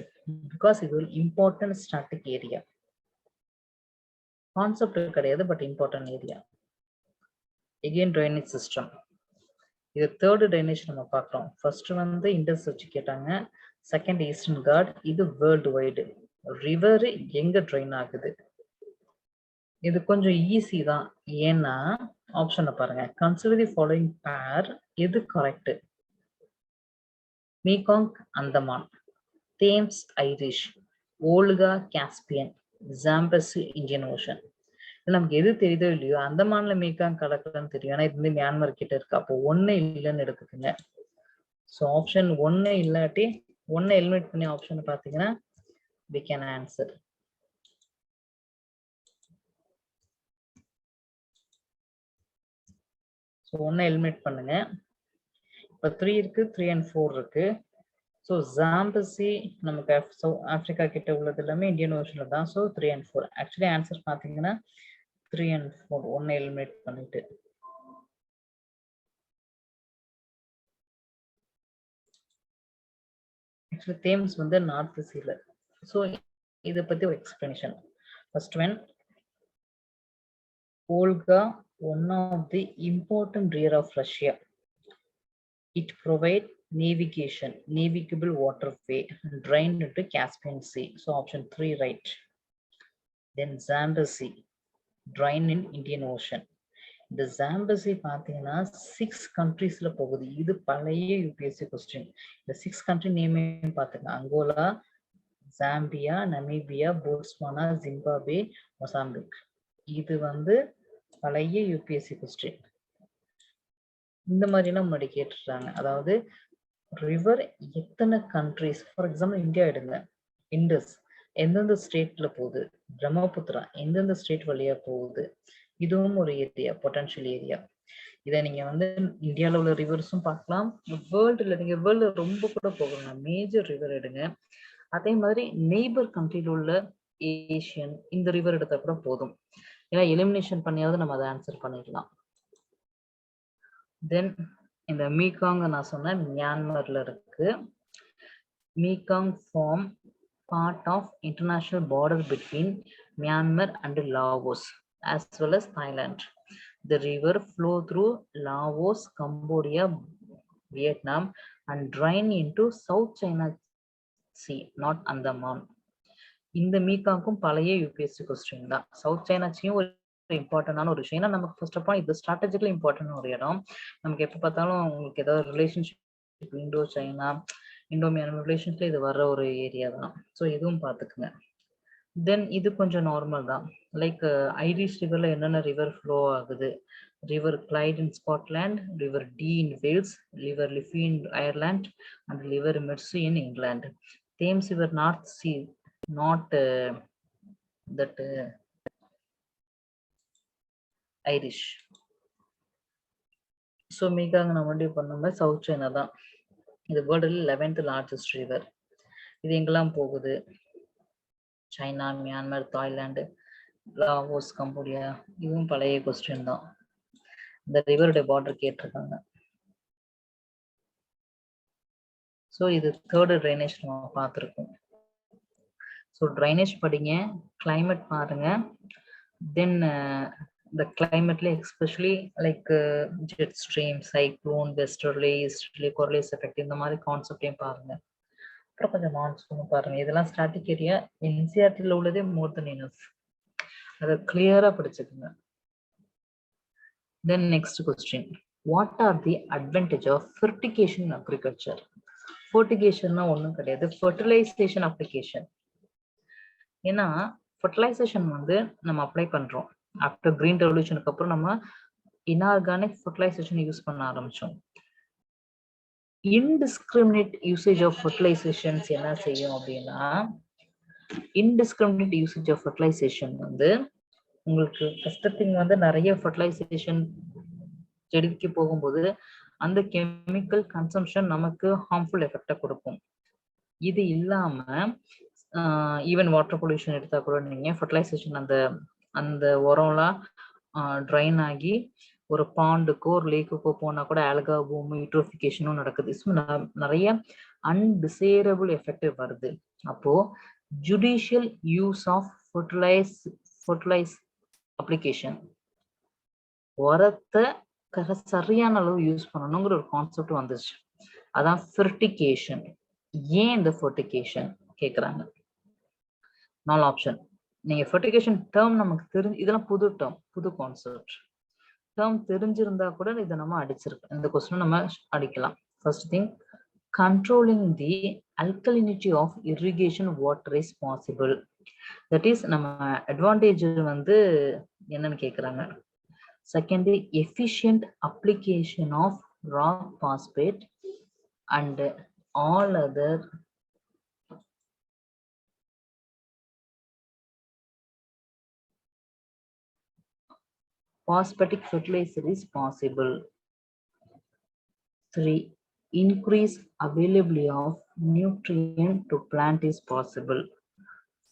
பிகாஸ் இது ஒரு இம்பார்ட்டன்ட் ஸ்டாட்டிக் ஏரியா. கான்செப்ட் கிடையாது, but important area. Again drainage system. இது தேர்ட் ட்ரைனேஜ் நம்ம பார்க்குறோம். ஃபர்ஸ்ட் வந்து இண்டஸ் வச்சு கேட்டாங்க, செகண்ட் ஈஸ்டர்ன் காட். இது வேர்ல்டு வைடு. ரிவர் எங்க ட்ரைன் ஆகுது, இது கொஞ்சம் ஈஸி தான். ஏன்னா ஆப்ஷனை பாருங்க, கன்சிடர் தி ஃபாலோயிங் பேர். எது correct? Mekong Andaman, Thames Irish, Volga Caspian, Zambezi Indian Ocean. நமக்கு எது தெரியுதோ இல்லையோ, அந்தமான்ல மேக்காங் கடற்கரைன்னு தெரியும், ஏன்னா இது வந்து மியான்மர் கிட்ட இருக்கு. அப்போ ஒண்ணு இல்லைன்னு எடுத்துக்கோங்க. ஸோ ஆப்ஷன் ஒண்ணு இல்லாட்டி ஒண்ணு எலிமினேட் பண்ணி ஆப்ஷன் பார்த்தீங்கன்னா we can answer. ஸோ ஒண்ணு எலிமினேட் பண்ணுங்க. இப்போ 3 இருக்கு, 3 and 4 இருக்கு. ஸோ ஜாம்பசி நமக்கு ஆப்பிரிக்கா கிட்ட உள்ளது எல்லாமே இந்தியன் ஓஷன்ல தான். So 3 and 4. ஆக்சுவலி ஆன்சர் பார்த்தீங்கன்னா 3 and 4 ஒன்னு எலிமினேட் பண்ணிட்டு. ஆக்சுவலி தேம்ஸ் வந்து நார்த் சீல. ஸோ இதை பத்தி ஒரு explanation. First one, Volga, one of the important river of Russia. It provides navigable waterway drained into Caspian Sea. So option 3 right. Then Zambezi, drain in Indian Ocean. இந்த ஜாம்பசி பார்த்தீங்கன்னா 6 கண்ட்ரீஸ்ல போகுது. இது பழைய யூபிஎஸ்சி கொஸ்டின். இந்த 6 country நேமே பார்த்துங்க. Angola, Zambia, Namibia, Botswana, Zimbabwe, Mozambique. இது வந்து பழைய யூபிஎஸ்சி கொஸ்டின். இந்த மாதிரிலாம் முன்னாடி கேட்டுருக்காங்க. அதாவது ரிவர் எத்தனை கண்ட்ரிஸ், ஃபார் எக்ஸாம்பிள் இந்தியா எடுங்க. இண்டஸ் எந்தெந்த ஸ்டேட்ல போகுது, பிரம்மபுத்திரா எந்தெந்த ஸ்டேட் வழியா போகுது, இதுவும் ஒரு ஏரியா, பொட்டன்ஷியல் ஏரியா. இதை நீங்க வந்து இந்தியாவில் உள்ள ரிவர்ஸும் பார்க்கலாம், வேர்ல்டுல நீங்க வேர்ல்டு ரொம்ப கூட போகலாம், மேஜர் ரிவர் எடுங்க. அதே மாதிரி நெய்பர் கண்ட்ரியில் உள்ள ஏஷியன் இந்த ரிவர் எடுத்தா கூட போதும். ஏன்னா எலிமினேஷன் பண்ணியாவது நம்ம அதை ஆன்சர் பண்ணிடலாம். தென் இந்த மீகாங் நான் சொன்னேன் மியான்மர்ல இருக்கு. Mekong form part of international border between Myanmar and Laos as well as Thailand. The river flow through Laos, Cambodia, Vietnam and drain into South China Sea, not Andaman. இந்த மீகாங்கும் பழைய UPSC question தான். South China சீயும் ஒரு இம்பார்ட்டன்டான ஒரு விஷயம். ஏன்னா நமக்கு ஃபர்ஸ்ட் ஆஃப் ஆல் இது ஸ்ட்ராட்டஜிக்கலி இம்பார்ட்டன்ட் ஒரு இடம். நமக்கு எப்போ பார்த்தாலும் உங்களுக்கு ஏதாவது relationship Indo China, Indo Myanmar ரிலேஷன்ஸ்ல இது வர்ற ஒரு ஏரியா தான். ஸோ இதுவும் பார்த்துக்குங்க. தென் இது கொஞ்சம் நார்மல் தான். லைக் ஐரிஷ் ரிவர்ல என்னென்ன ரிவர் ஃப்ளோ ஆகுது, river Clyde in Scotland, river Dee in Wales, river Liffey in Ireland and river Mersey in England. Thames river north sea, not that Irish. So Mekong நம்ம வந்து பண்ண மாதிரி south China தான். இது வேர்ல்டுல 11th largest river. இது எங்கெல்லாம் போகுது, China, Myanmar, Thailand, Laos, Cambodia. இதுவும் பழைய கொஸ்டின் தான். இந்த ரிவருடைய பார்டர் கேட்டிருக்காங்க. ஸோ இது தேர்டு ட்ரைனேஜ் நம்ம பார்த்துருக்கோம். ஸோ ட்ரைனேஜ் படிங்க, கிளைமேட் பாருங்க. தென் இந்த கிளைமேட்ல especially like jet stream, cyclone, westerly, easterly, Coriolis effect இந்த மாதிரி கான்செப்டையும் பாருங்க. அப்புறம் கொஞ்சம் மான்சூன் பாருங்க. இதெல்லாம் ஸ்டாட்டிக் ஏரியா, என்சிஆர்டில உள்ளதே மோர் தென் இனஃப். அதை கிளியரா படிச்சுக்கோங்க. Then next question, what are the advantage of fertigation in agriculture? Fertigation na ஒண்ணும் கிடையாது, fertilization application. ஏன்னா fertilization வந்து நம்ம அப்ளை பண்றோம். ஆஃப்டர் கிரீன் ரெவல்யூஷனுக்கு அப்புறம் நம்ம இன்ஆர்கானிக் fertilization யூஸ் பண்ண ஆரம்பிச்சோம். indiscriminate usage of fertilizations என்ன செய்யும் அப்படின்னா, indiscriminate usage of fertilization வந்து உங்களுக்கு ஃபர்ஸ்ட் திங் வந்து நிறைய ஃபர்டிலைசேஷன் செடிக்கு போகும்போது அந்த கெமிக்கல் கன்சம்ஷன் நமக்கு ஹார்ம்ஃபுல் எஃபெக்டை கொடுக்கும். இது இல்லாம ஈவன் வாட்டர் பொல்யூஷன் எடுத்தா கூட நீங்க ஃபர்டிலைசேஷன் அந்த உரம்லாம் ட்ரைன் ஆகி ஒரு பாண்டுக்கோ ஒரு லேக்குக்கோ போனா கூட ஆல்கா பூம் யூட்ரோஃபிகேஷனும் நடக்குது. ஸோ நிறைய அன்டிசைரபிள் எஃபெக்ட் வருது. அப்போ judicial use of fertilise application, உரத்தை சரியான அளவு யூஸ் பண்ணணுங்கிற ஒரு கான்செப்ட் வந்துச்சு. அதான் ஃபெர்டிகேஷன். ஏன் இந்த ஃபெர்டிகேஷன் கேட்குறாங்க? 4 ஆப்ஷன். நீங்க ஃபெர்டிகேஷன் டேர்ம் நமக்கு தெரிஞ்சு, இதெல்லாம் புது டேர்ம், புது கான்செப்ட். டேர்ம் தெரிஞ்சிருந்தா கூட இதை நம்ம அடிச்சிருக்கோம், இந்த கொஸ்டின் நம்ம அடிக்கலாம். First thing, controlling the alkalinity of irrigation water is possible. That is நம்ம அட்வான்டேஜ் வந்து என்னன்னு கேட்குறாங்க. Second, efficient application of rock phosphate and all other phosphatic fertilizer is possible. 3, increase availability of nutrient to plant is possible.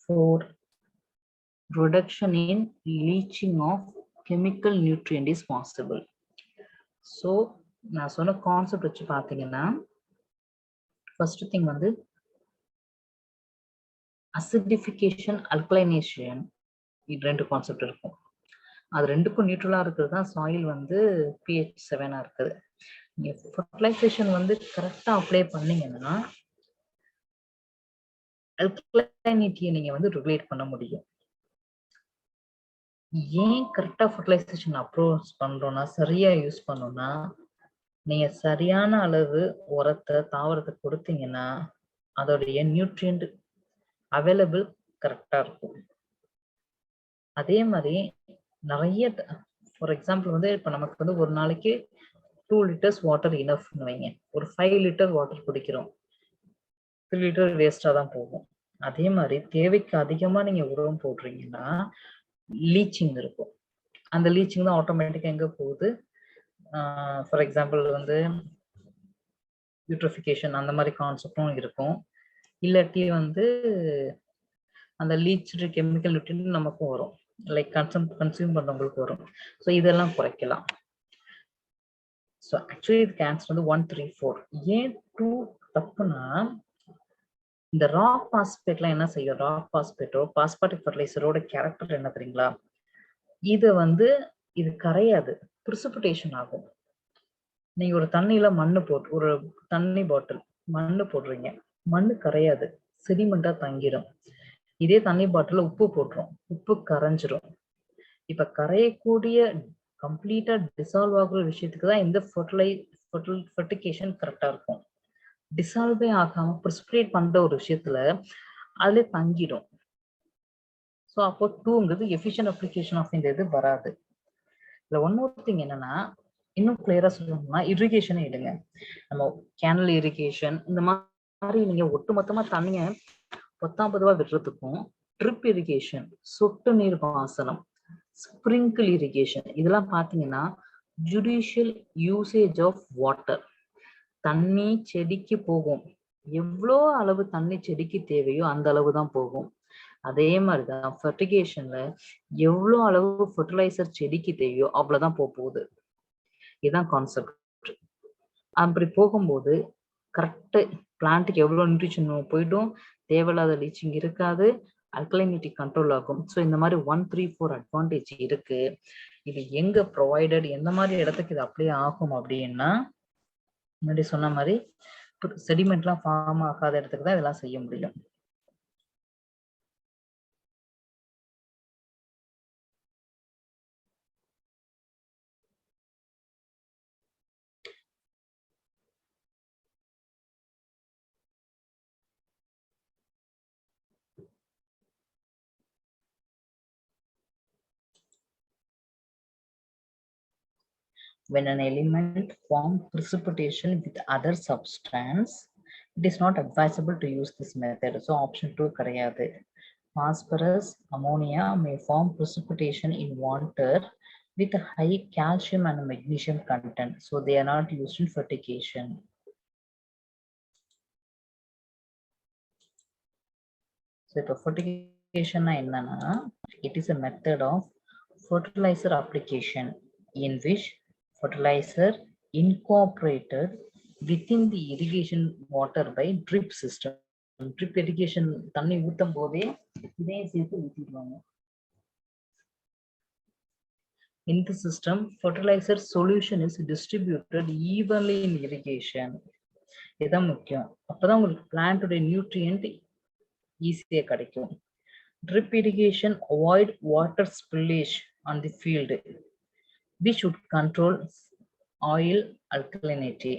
4, reduction in leaching of chemical nutrient is possible. So நான் சொன்ன concept வச்சு பார்த்தீங்கன்னா, first thing வந்து acidification, அல்கலைனேஷன், இது ரெண்டு concept இருக்கும். அது ரெண்டுக்கும் நியூட்ரலா இருக்கிறது தான் சாயில் வந்து pH 7 இருக்குது. நீங்க ஃபர்டிலைசேஷன் வந்து கரெக்டா அப்ளை பண்ணீங்கன்னா அல்கலைனிட்டியை நீங்க வந்து ரெகுலேட் பண்ண முடியும். ஏன் கரெக்டா ஃபர்டிலைசேஷன் அப்ரோச் பண்றோம்னா, சரியா யூஸ் பண்ணோம்னா, நீங்க சரியான அளவு உரத்தை தாவரத்துக்கு கொடுத்தீங்கன்னா அதோடைய நியூட்ரியன்ட் அவைலபிள் கரெக்டா இருக்கும். அதே மாதிரி நிறைய ஃபார் எக்ஸாம்பிள் வந்து இப்ப நமக்கு வந்து ஒரு நாளைக்கு 2 liters வாட்டர் இனஃப்னு வைங்க. ஒரு 5 liter வாட்டர் குடிக்கிறோம். 3 liter வேஸ்டா தான் போகும். அதே மாதிரி தேவைக்கு அதிகமா நீங்க உரம் போடுறீங்கன்னா லீச்சிங் இருக்கும். அந்த லீச்சிங் தான் ஆட்டோமேட்டிக்கா எங்க போகுது? ஃபார் எக்ஸாம்பிள் வந்து யூட்ரிஃபிகேஷன் அந்த மாதிரி கான்செப்டும் இருக்கும். இல்லாட்டி வந்து அந்த லீச்டு கெமிக்கல் நியூட்ரியன்ட் நமக்கும் வரும். லைக் கன்சியூம் பண்றவங்களுக்கு வரும். ஸோ இதெல்லாம் குறைக்கலாம். ஸோ ஆக்சுவலி இதுக்கு ஆன்சர் வந்து 1, 3, 4. ஏன் 2 தப்புனா, இந்த ரா பாஸ்பேட்லாம் என்ன செய்யும்? ரா பாஸ்பேட்டோ பாஸ்பாட்டிக் ஃபர்டிலைசரோட கேரக்டர் என்ன தெரியுங்களா? இதை வந்து இது கரையாது, பிரிசிபிடேஷன் ஆகும். நீங்க ஒரு தண்ணியில மண்ணு போட்டு ஒரு தண்ணி பாட்டில் மண்ணு போடுறீங்க, மண்ணு கரையாது, செடிமெண்டா தங்கிடும். இதே தண்ணி பாட்டில உப்பு போட்டுரும், உப்பு கரைஞ்சிரும். இப்ப கரையக்கூடிய கம்ப்ளீட்டா டிசால்வ் ஆகுற விஷயத்துக்கு தான் இந்த ஃபர்டிகேஷன் கரெக்டா இருக்கும். டிசால்வே ஆகாம பிரிசிபிரேட் பண்ற ஒரு விஷயத்துல அதுல தங்கிடும். ஸோ அப்போ 2ங்கிறது எஃபிஷியன்ட் அப்ளிகேஷன் ஆஃப் இந்த இது வராது. இதுல ஒன் மோர் திங் என்னன்னா, இன்னும் கிளியரா சொல்லணும்னா இரிகேஷனை எடுங்க. நம்ம கேனல் இரிகேஷன் இந்த மாதிரி நீங்க ஒட்டுமொத்தமா தண்ணிய 19 விடுறதுக்கும் ட்ரிப் இரிகேஷன், சொட்டு நீர் பாசனம், ஸ்பிரிங்கிள் இரிகேஷன் இதெல்லாம் பாத்தீங்கன்னா ஜுடிஷியல் யூசேஜ் ஆஃப் வாட்டர். தண்ணி செடிக்கு போகும், எவ்வளோ அளவு தண்ணி செடிக்கு தேவையோ அந்த அளவு தான் போகும். அதே மாதிரிதான் ஃபர்டிகேஷன்ல எவ்வளோ அளவு ஃபர்டிலைசர் செடிக்கு தேவையோ அவ்வளவுதான் போகுது. இதுதான் கான்செப்ட். அப்படி போகும்போது கரெக்ட் பிளான்ட்டுக்கு எவ்வளவு நியூட்ரிஷன் போயிடும், தேவையில்லாத லீச்சிங் இருக்காது, அல்கலைனிட்டி கண்ட்ரோல் ஆகும். ஸோ இந்த மாதிரி 1, 3, 4 அட்வான்டேஜ் இருக்கு. இது எங்க ப்ரொவைடட், எந்த மாதிரி இடத்துக்கு இது அப்ளை ஆகும் அப்படின்னா, முன்னாடி சொன்ன மாதிரி செடிமெண்ட்லாம் ஃபார்ம் ஆகாத இடத்துக்கு தான் இதெல்லாம் செய்ய முடியும். When an element forms precipitation with other substance, it is not advisable to use this method. So option 2 கிடையாது. Phosphorus, ammonia may form precipitation in water with a high calcium and magnesium content. So they are not used in fertigation. So இப்போ fertigation என்னன்னா, it is a method of fertilizer application in which fertilizer incorporated within the irrigation water by drip system. Drip irrigation தண்ணி ஊத்தும் போதே இதையும் சேர்த்து ஊத்திடுவாங்க. In the system, fertilizer solution is distributed evenly in irrigation. இதுதான் முக்கியம். அப்பதான் உங்களுக்கு பிளான்டோட நியூட்ரியன்ட் ஈஸியா கிடைக்கும். Drip irrigation avoid water spillage on the field, which should control soil alkalinity.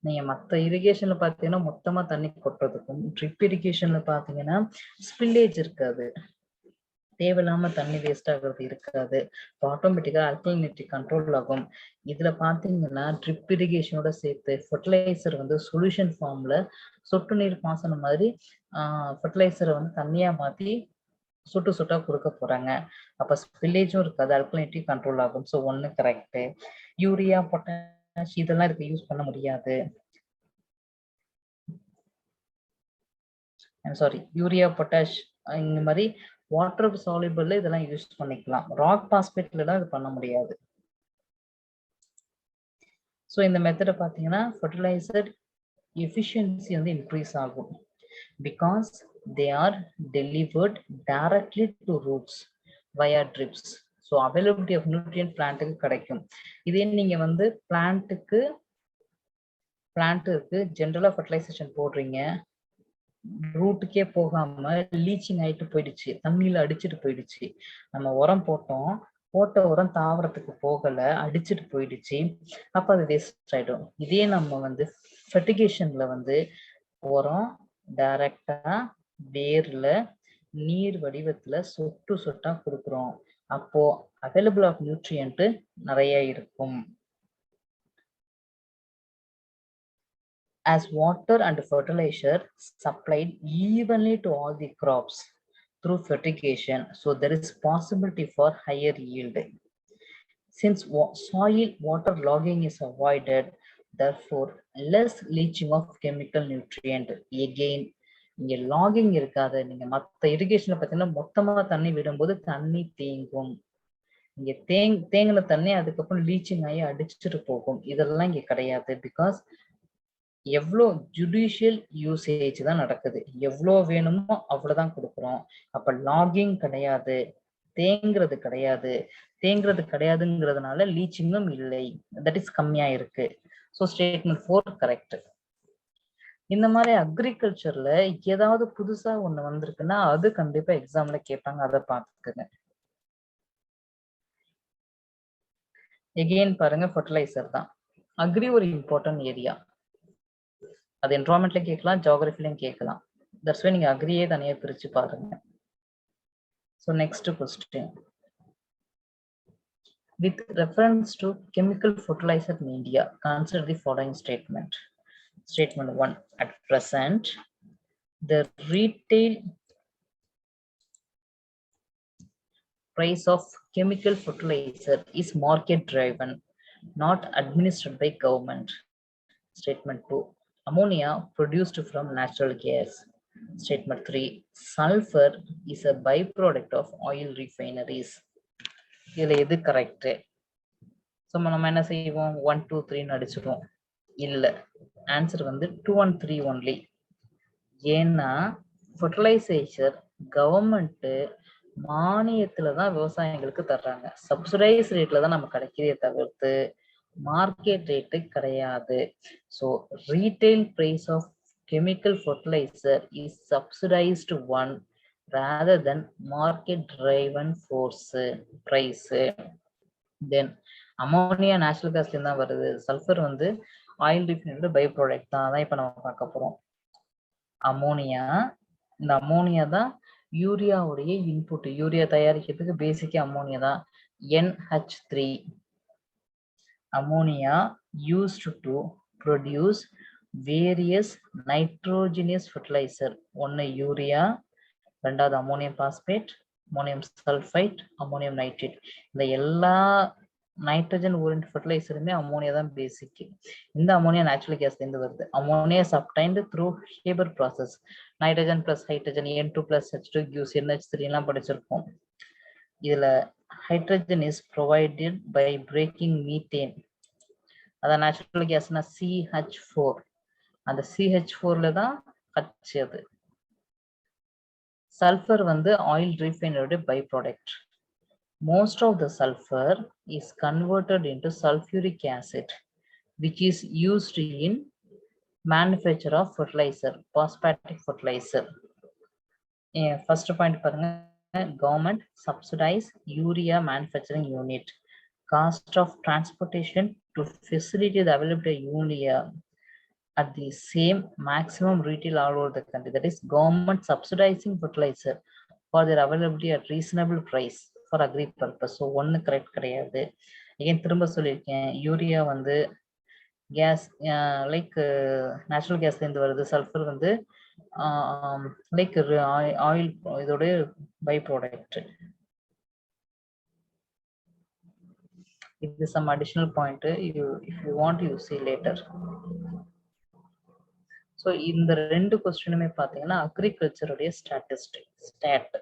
நீங்க மற்ற இரிகேஷன்ல பாத்தீங்கன்னா மொத்தமா தண்ணி கொட்டுறதுக்கும், ட்ரிப் இரிகேஷன்ல பாத்தீங்கன்னா ஸ்பில்லேஜ் இருக்காது, தேவையில்லாம தண்ணி வேஸ்ட் ஆகுறது இருக்காது. ஆட்டோமேட்டிக்கா அல்கலினிட்டி கண்ட்ரோல் ஆகும். இதுல பாத்தீங்கன்னா ட்ரிப் இரிகேஷனோட சேர்த்து ஃபர்டிலைசர் வந்து சொல்யூஷன் ஃபார்ம்ல சொட்டு நீர் பாசனம் மாதிரி ஃபர்டிலைசரை வந்து தண்ணியா மாத்தி சொட்டு சொட்டா கொடுக்க போறாங்க. அப்ப ஸ்பில்லேஜும் இருக்காது, அல்கலினிட்டி கண்ட்ரோல் ஆகும். So 1 correct. யூரியா, பொட்டாஷ் இதெல்லாம் இதுக்கு யூஸ் பண்ண முடியாது. சாரி, யூரியா, பொட்டாஷ் இந்த மாதிரி வாட்டர் சால்யூபிள்ல இதெல்லாம் யூஸ் பண்ணிக்கலாம். ராக் பாஸ்பேட்ல தான் இது பண்ண முடியாது. ஸோ இந்த மெத்தடை பார்த்தீங்கன்னா ஃபர்டிலைசர் எஃபிஷியன்சி வந்து இன்க்ரீஸ் ஆகும். Because they are delivered directly to roots via drips. So availability of nutrient பிளான்ட்டுக்கு கிடைக்கும். இதே நீங்க வந்து பிளான்ட்டுக்கு ஜென்ரலா ஃபர்டிலைசேஷன் போடுறீங்க, ரூட்டுக்கே போகாம லீச்சிங் ஆயிட்டு போயிடுச்சு, தண்ணியில அடிச்சுட்டு போயிடுச்சு. நம்ம உரம் போட்டோம், போட்ட உரம் தாவரத்துக்கு போகல, அடிச்சுட்டு போயிடுச்சு, அப்ப அது வேஸ்ட் ஆயிடும். இதே நம்ம வந்து ஃபெர்டிகேஷன்ல வந்து உரம் டைரக்டா வேர்ல நீர் வடிவத்துல சொட்டு சொட்டா கொடுக்குறோம். அப்போ அவைலபிள் ஆஃப் நியூட்ரியன்ட் நிறைய இருக்கும். As water and fertilizer supplied evenly to all the crops through fertigation, so there is possibility for higher yield. Since soil water logging is avoided, therefore less leaching of chemical nutrient. Again, இங்க logging இருக்காது. நீங்க மற்ற இரிகேஷன்ல பார்த்தீங்கன்னா மொத்தமா தண்ணி விடும்போது தண்ணி தேங்கும். இங்க தேங்கின தண்ணி அதுக்கப்புறம் லீச்சிங் ஆகி அடிச்சுட்டு போகும். இதெல்லாம் இங்க கிடையாது. பிகாஸ் எவ்வளோ ஜுடிஷியல் யூசேஜ் தான் நடக்குது. எவ்வளோ வேணுமோ அவ்வளவுதான் கொடுக்குறோம். அப்ப லாகிங் கிடையாது, தேங்குறது கிடையாதுங்கிறதுனால லீச்சிங்கும் இல்லை. தட் இஸ் கம்மியா இருக்கு. So statement 4 correct. இந்த மாதிரி அக்ரிகல்ச்சர்ல ஏதாவது புதுசா ஒண்ணு வந்திருக்குன்னா அது கண்டிப்பா எக்ஸாம்ல கேட்பாங்க, அதை பார்த்துக்குங்க. எகெயின் பாருங்க, ஃபர்டிலைசர் தான். அக்ரி ஒரு இம்பார்ட்டன்ட் ஏரியா. அது என்வரான்மெண்ட்ல கேட்கலாம், ஜியோகிராஃபிலையும் கேட்கலாம். தட்ஸ் வை நீங்க அக்ரியே தனியா பிரிச்சு பாருங்க. So next question. With reference to chemical fertilizer in India, consider the following statement. Statement 1. At present, the retail price of chemical fertilizer is market driven, not administered by government. Statement 2. Ammonia produced from natural gas. Statement 3. Sulfur is a byproduct of oil refineries. இதுல எது correct? So நம்ம என்ன செய்வோம், 1 2 3 அடிச்சிடுவோம். இல்ல, answer வந்து 2 and 3 only. ஏன்னா fertilisation government மானியத்துல தான் விவசாயிகளுக்கு தர்றாங்க. சப்சிடைஸ் ரேட்ல தான் நம்ம கிடைக்கிறதே தவிர்த்து மார்க்கெட் ரேட்டு கிடையாது. So retail price of chemical fertilizer is subsidized one rather than market driven force price. Then ammonia natural கேஸ்ல தான் வருது. சல்ஃபர் வந்து ஆயில் ரிஃபைனரி பை ப்ராடக்ட் தான். அதான் இப்ப நம்ம பார்க்க போறோம். அமோனியா, இந்த அமோனியா தான் யூரியாவுடைய இன்புட். யூரியா தயாரிக்கிறதுக்கு பேசிக்கா அமோனியா தான். NH3 ammonia used to produce various nitrogenous fertilizer. ஒன்னு யூரியா, ரெண்டாவது ammonium phosphate, ammonium sulphide, ammonium nitrate. இந்த எல்லா நைட்ரஜன் ஓரியன்ட் ஃபர்டிலைசருமே அமோனியா தான் பேசிக். இந்த அமோனியா நேச்சுரல் கேஸ்ல இருந்து வருது. Ammonia is obtained through Haber process. Nitrogen plus hydrogen N2 plus H2 gives NH3 எல்லாம் படிச்சிருக்கோம். இதுல hydrogen is provided by breaking methane. அதான் நேச்சுரல் கேஸ்னா CH4. அந்த CH4ல தான் H அது. சல்ஃபர் வந்து ஆயில் ரீஃபைனரியோட byproduct. Most of the sulfur is converted into sulfuric acid, which is used in manufacture of fertilizer, phosphatic fertilizer. First point பாருங்க, government subsidize urea manufacturing unit. Cost of transportation to facilitate the availability of urea at the same maximum retail all over the country. That is government subsidizing fertilizer for their availability at reasonable price for agri purpose. So ஒன்னு correct கிடையாது. ஏன் திரும்ப சொல்லியிருக்கேன், urea வந்து case like natural கேஸ்ல இருந்து வருது. Sulphur வந்து லைக் ஆயில் இதோட பை ப்ராடக்ட். இது some additional point if you want you see later. So இந்த ரெண்டு கொஸ்டினுமே பார்த்தீங்கன்னா அக்ரிகல்ச்சருடைய ஸ்டாட்.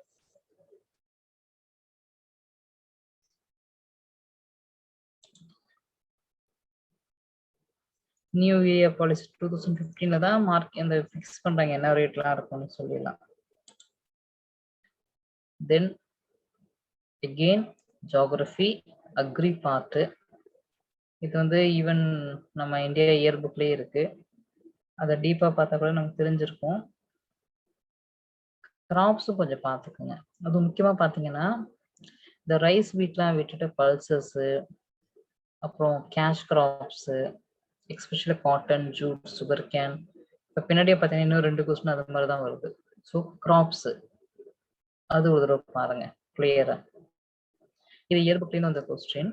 நியூ ஏரியா பாலிசி 2015ல தான் மார்க் இந்த ஃபிக்ஸ் பண்றாங்க, என்ன ரேட்லாம் இருக்கும்னு சொல்லிடலாம். தென் again ஜியோகிராஃபி, அக்ரி பார்ட். இது வந்து ஈவன் நம்ம இந்தியா இயர் புக்லயே இருக்கு. அதை டீப்பா பார்த்தா கூட நமக்கு தெரிஞ்சிருக்கும். கிராப்ஸும் கொஞ்சம் பார்த்துக்குங்க. அது முக்கியமா பார்த்தீங்கன்னா இந்த ரைஸ் வீட்லாம் விட்டுட்டு பல்சஸ், அப்புறம் cash crops, especially cotton, jute, sugar cane. இப்போ பின்னாடியே பார்த்தீங்கன்னா இன்னும் 2 கொஸ்டின் அது மாதிரி தான் வருது. ஸோ கிராப்ஸ் அது ஒரு தடவை பாருங்க கிளியரா. இது இயர் புக்லேயும் வந்த question.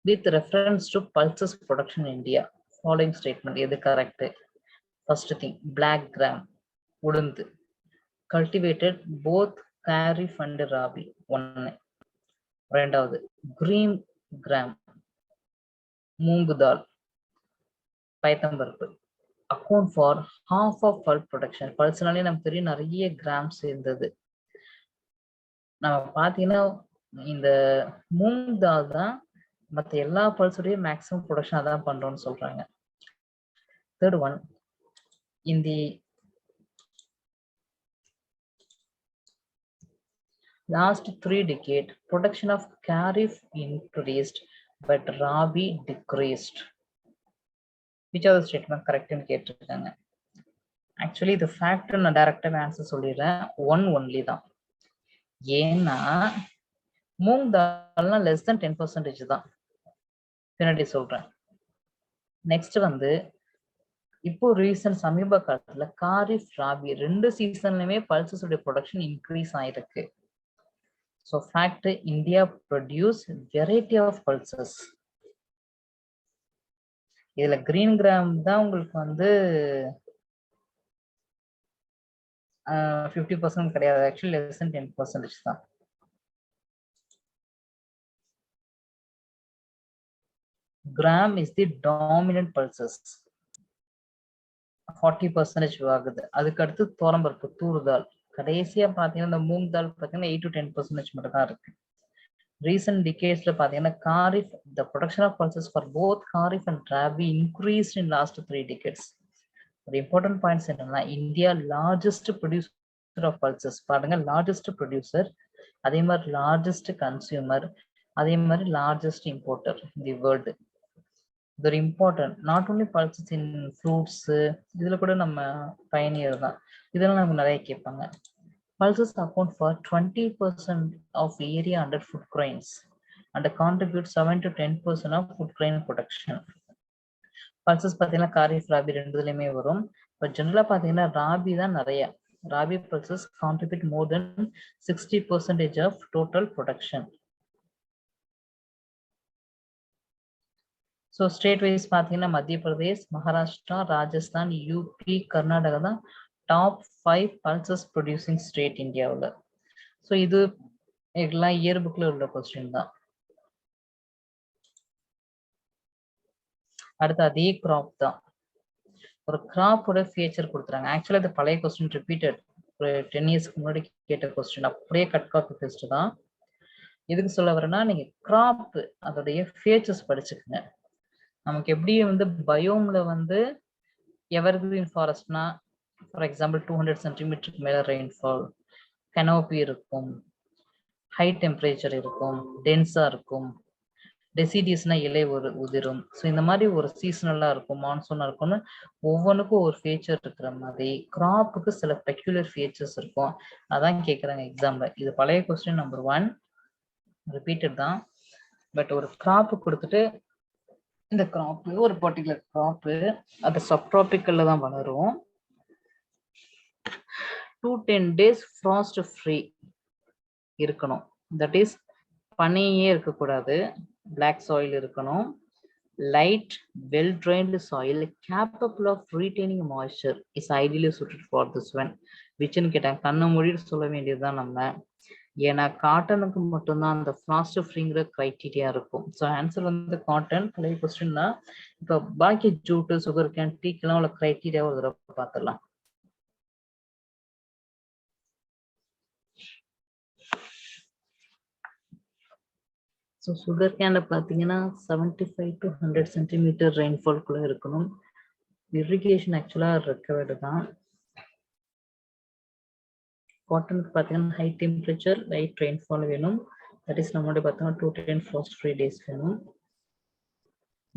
With reference to pulses production in India, following statement எது correct? First thing, black gram உளுந்து cultivated both kharif and rabi. ஒன்று. ரெண்டாவது, கிரீன் கிராம் மூங்கு தால், பயத்தம்பருப்பு account for half of pulse production. பல்ஸ்னாலே நமக்கு தெரியும் நிறைய கிராம்ஸ் இருந்தது. நம்ம பார்த்தீங்கன்னா இந்த மூங் தால் தான் மற்ற எல்லா பல்ஸுடைய மேக்ஸிமம் ப்ரொடக்ஷன் அதான் பண்றோம்னு சொல்றாங்க. Third one, in the last 3 decades, production of kharif increased but rabi decreased. Which are the statement correct in கேட்டிருக்காங்க. ஆக்சுவலி இது ஃபேக்ட் நான் டைரக்டாக ஆன்சர் சொல்லிடுறேன். ஒன் ஒன்லி தான். ஏன்னா மூங் தால்னா லெஸ் தென் 10% தான். பின்னாடி சொல்றேன். நெக்ஸ்ட் வந்து இப்போ ரீசன்ட் சமீப காலத்துல காரிஃப் ராபி 2 சீசன்லயுமே பல்சஸ் உடைய ப்ரொடக்ஷன் இன்க்ரீஸ் ஆயிருக்கு. So fact, India produce variety of pulses. இதுல கிரீன் கிராம் தான் உங்களுக்கு வந்து 50% கிடையாது. ஆக்சுவலி லெஸ் தென் 10% தான். Gram is the dominant pulses, 40% ஆகுது. அதுக்கு அடுத்து தோரம்பருப்பு, தூர்தால். கடைசியா பாத்தீங்கன்னா இந்த மூங் தால் பாத்தீங்கன்னா 8 to 10% மட்டும் தான் இருக்கு. ரீசன்ட் டிகேட்ஸ்ல பாத்தீங்கன்னா kharif, the production of pulses for both kharif and rabi increased in last 3 decades. ஒரு இம்பார்ட்டன்ட் பாயிண்ட்ஸ் என்னன்னா, India largest producer of pulses. பாருங்க, லார்ஜஸ்ட் ப்ரொடியூசர், அதே மாதிரி லார்ஜஸ்ட் கன்சியூமர், அதே மாதிரி largest importer in the world. இது ஒரு important. Not only pulses in fruits, இதுல கூட நம்ம பயனியர் தான். இதெல்லாம் நமக்கு நிறைய கேட்பாங்க. Pulses account for 20% of area under food grains and contribute 7 to 10% of food grain production. Pulses பார்த்தீங்கன்னா காரிஃப் ராபி ரெண்டுலயுமே வரும். பட் ஜெனரலா பார்த்தீங்கன்னா ராபி தான் நிறைய. Rabi pulses contribute more than 60% of total production. So state wise பார்த்தீங்கன்னா மத்திய பிரதேஷ், மகாராஷ்டிரா, ராஜஸ்தான், யூபி, கர்நாடகா தான் டாப் 5 பல்சஸ் ப்ரொடியூசிங் ஸ்டேட் இந்தியாவில். So இது எல்லாம் இயர் புக்ல உள்ள கொஸ்டின் தான். அடுத்து அதே கிராப் தான். ஒரு கிராப்போட ஃபியூச்சர் கொடுத்துறாங்க. ஆக்சுவலா இது பழைய கொஸ்டின், ரிப்பீட்டட். ஒரு 10 இயர்ஸ்க்கு முன்னாடி கேட்ட கொஸ்டின், அப்படியே கட் காப்பி பேஸ்ட் தான். எதுக்கு சொல்ல வரேன்னா, நீங்க கிராப் அதோடைய ஃபியூச்சர்ஸ் படிச்சுக்கோங்க. நமக்கு எப்படி வந்து பயோம்ல வந்து எவர்கிரீன் ஃபாரஸ்ட்னா ஃபார் எக்ஸாம்பிள் 200 சென்டிமீட்டருக்கு மேல ரெயின்ஃபால், கனோப்பி இருக்கும், ஹை டெம்பரேச்சர் இருக்கும், டென்ஸா இருக்கும், டெசிடிஸ்னா இலை உதிரும். ஸோ இந்த மாதிரி ஒரு சீசனலா இருக்கும், மான்சூனா இருக்கும்னு ஒவ்வொன்றுக்கும் ஒரு ஃபீச்சர் இருக்கிற மாதிரி கிராப்புக்கு சில பெக்யூலர் ஃபீச்சர்ஸ் இருக்கும். அதான் கேட்குறாங்க எக்ஸாம்ல. இது பழைய கொஸ்டின் நம்பர் 1, ரிப்பீட்டட் தான். பட் ஒரு கிராப்பு கொடுத்துட்டு இந்த கிராப்பு ஒரு பர்டிகுலர் கிராப்பு அது சப்ட்ராபிக்கல்ல தான் வளரும். 2-10 days ஃப்ராஸ்ட் ஃப்ரீ இருக்கணும். தட் இஸ் பனியே இருக்கக்கூடாது, பிளாக் சாயில் இருக்கணும். Light well drained soil capable of retaining moisture is ideally suited for this one. விச்சுன்னு கேட்டாங்க, கண்ணை மூடிட்டு சொல்ல வேண்டியதுதான் நம்ம. ஏன்னா காட்டனுக்கு மட்டும்தான் அந்த ஃப்ராஸ்ட் ஃப்ரீங்கிற கிரைட்டீரியா இருக்கும். ஸோ ஆன்சர் வந்து காட்டன். பழைய கொஸ்டின் தான். இப்போ பாக்கி ஜூட்டு, சுகர் கேன், டீக்கெல்லாம் உள்ள கிரைட்டீரியா ஒரு தடவை பார்த்துடலாம். ஸோ சுகர் கேனை பார்த்தீங்கன்னா 75 to 100 சென்டிமீட்டர் ரெயின்ஃபால்குள்ளே இருக்கணும். இரிகேஷன் ஆக்சுவலாக ரெக்கவர்டு தான். காட்டனுக்கு பார்த்தீங்கன்னா ஹை டெம்பரேச்சர், லைட் ரெயின்ஃபால் வேணும். That is நம்மளுடைய பார்த்தோம்னா 2 to 10 frost free days வேணும்.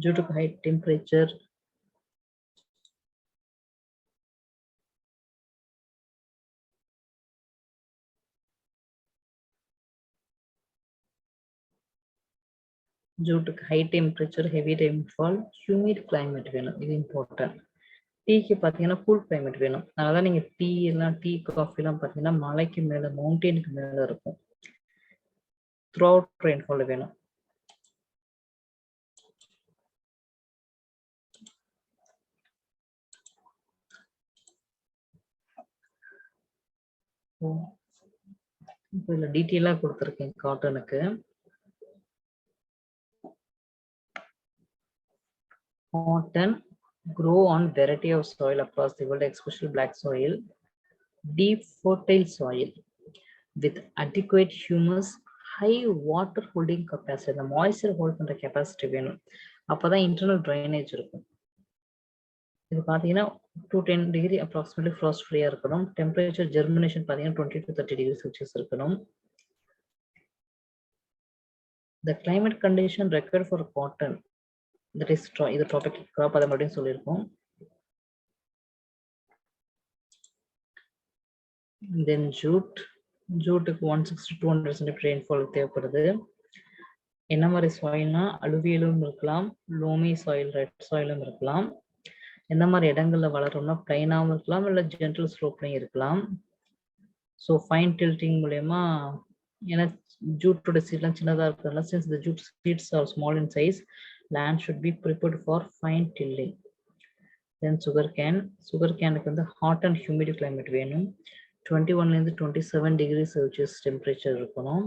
Due to high temperature, heavy rainfall, humid climate வேணும். இது important. டீக்கு பார்த்தீங்கன்னா கூல் கிளைமேட் வேணும். அதனால நீங்க டீ காஃபி எல்லாம் பார்த்தீங்கன்னா மலைக்கு மேல மவுண்டனுக்கு மேல இருக்கும். த்ரூ அவுட் ரெயின்ஃபால் வேணும். இப்போ இதுல டீட்டெயிலா கொடுத்துருக்கேன் காட்டனுக்கு. Cotton grow on variety of soil across the world, especially black soil, deep fertile soil with adequate humus, high water holding capacity. The moisture hold பண்ற capacity வேணும். அப்பதான் internal drainage இருக்கும். இது பாத்தீங்கன்னா 2 to 10 degree approximately frost free இருக்கணும். Temperature germination பாத்தீங்கன்னா 20 to 30 degrees Celsius இருக்கணும். The climate condition required for cotton, that is இது tropical crop அதை மட்டும் சொல்லியிருக்கோம். Then ஜூட்டுக்கு 160 to 200 cm rainfall தேவைப்படுது. என்ன மாதிரி சாயில்னா அலுவியலும் இருக்கலாம், லோமி சாயில், ரெட் சாயிலும் இருக்கலாம். எந்த மாதிரி இடங்கள்ல வளரும்னா பிளைனாவும் இருக்கலாம், இல்ல ஜென்டல் ஸ்லோப்லையும் இருக்கலாம். ஸோ ஃபைன் டில்ட்டிங் மூலயமா, ஏன்னா ஜூட்டோட சீட்லாம் சின்னதாக இருக்கிறதுனால, since the jute seeds are small in size, land should be prepared for fine tilling. Then sugarcane வந்து hot and humid climate வேணும். 21 to 27 degrees Celsius temperature இருக்கணும்.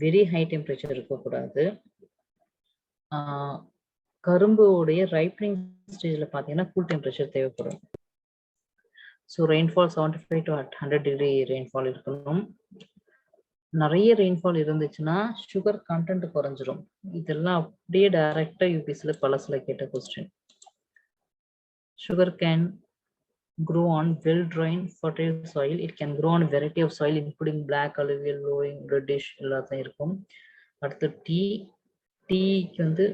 வெரி ஹை டெம்பரேச்சர் இருக்கக்கூடாது. கரும்புடைய ripening ஸ்டேஜ்ல பார்த்தீங்கன்னா கூல் டெம்பரேச்சர் தேவைப்படும். So rainfall 75 to 100 degree rainfall இருக்கணும். நிறைய rainfall இருந்துச்சுன்னா சுகர் கண்டென்ட் குறைஞ்சிரும். இதெல்லாம் அப்படியே டைரக்டா யூபிஎஸ்சில பலசில கேட்ட question. Sugar can grow on well-drained, fertile soil. It can grow on a variety of soil, including black, alluvial, loam, reddish, எல்லாத்தையும் இருக்கும். அடுத்து டீக்கு வந்து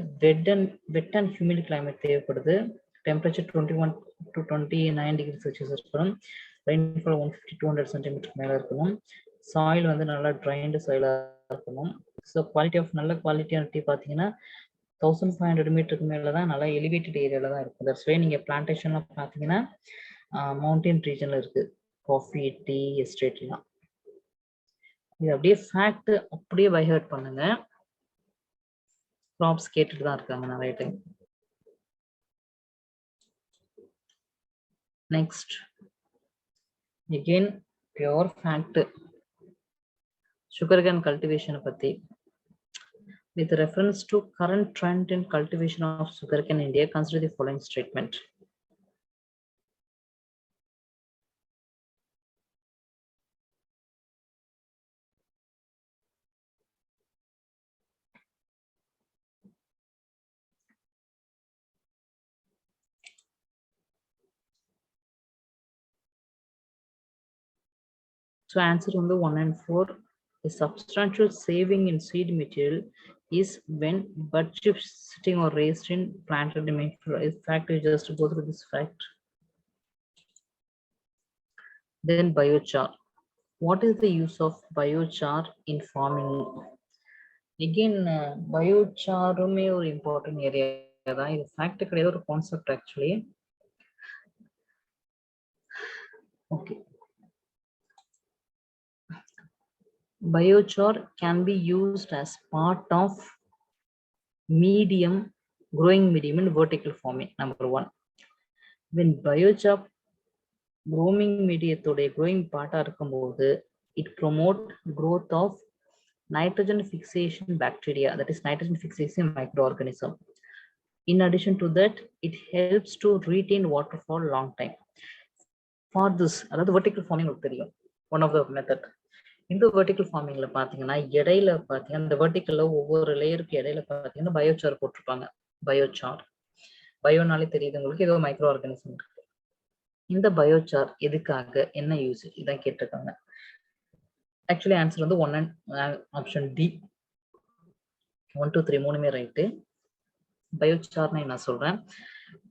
wet and humid climate தேவைப்படுது. Temperature 21 to 29 degrees Celsius இருக்கணும். Rainfall 150 to 200 cm மேல இருக்கணும். Soil வந்து நல்லா ட்ரைன்டு சாயிலா இருக்கணும். ஸோ நல்ல குவாலிட்டியான டீ பார்த்தீங்கன்னா 1500 மீட்டருக்கு மேல தான் நல்லா எலிவேட்டட் ஏரியால தான் இருக்கும். தட்ஸ் வே நீங்க பிளான்டேஷன்லாம் பார்த்தீங்கன்னா மவுண்டன் ரீஜன்ல இருக்கு காஃபி, டீ எஸ்டேட்லாம். இது அப்படியே ஃபேக்ட் அப்படியே பைஹர்ட் பண்ணுங்க. ப்ராப்ஸ் கேட்டுட்டு தான் இருக்காங்க நிறைய time. Next again pure fact sugarcane cultivation பத்தி. With reference to current trend in cultivation of sugarcane in India, consider the following statement. So answer on the 1 and 4. A substantial saving in seed material is when bud chips sitting or raised in planted in fact. You just go through this fact. Then biochar. What is the use of biochar in farming? Again, biochar may or important area. This fact is a concept actually. Okay. Biochar can be used as part of growing medium in vertical farming. Number 1. When biochar growing medium growing part it promotes growth of nitrogen fixation bacteria, that is nitrogen fixation microorganism. In addition to that, it helps to retain water for a long time. For this, another vertical farming one of the method. இந்த vertical ஃபார்மிங்ல பாத்தீங்கன்னா இடையில பாத்தீங்கன்னா இந்த வெர்டிக்கல்ல ஒவ்வொரு லேயருக்கு இடையில பாத்தீங்கன்னா biochar போட்டிருப்பாங்க. பயோசார் பயோனாலே தெரியுது உங்களுக்கு, ஏதோ மைக்ரோ ஆர்கானிசம் இருக்கு. இந்த பயோசார் எதுக்காக, என்ன யூஸ், இதான் கேட்டிருக்காங்க. ஆக்சுவலி ஆன்சர் வந்து 1 and ஆப்ஷன் டி. 1 2 3 மூணுமே ரைட்டு. பயோசார்னு நான் சொல்றேன்.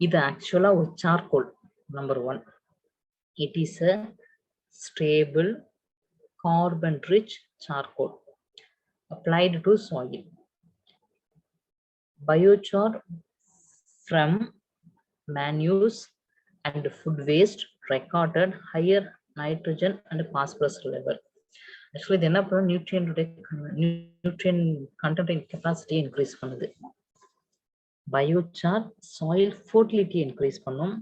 இது ஆக்சுவலா ஒரு charcoal. Number 1, it is a stable carbon rich charcoal applied to soil. Biochar from manures and food waste recorded higher nitrogen and phosphorus level. Actually இது என்ன பண்ணும், nutrient content and capacity increase பண்ணுது. Biochar soil fertility increase பண்ணும்,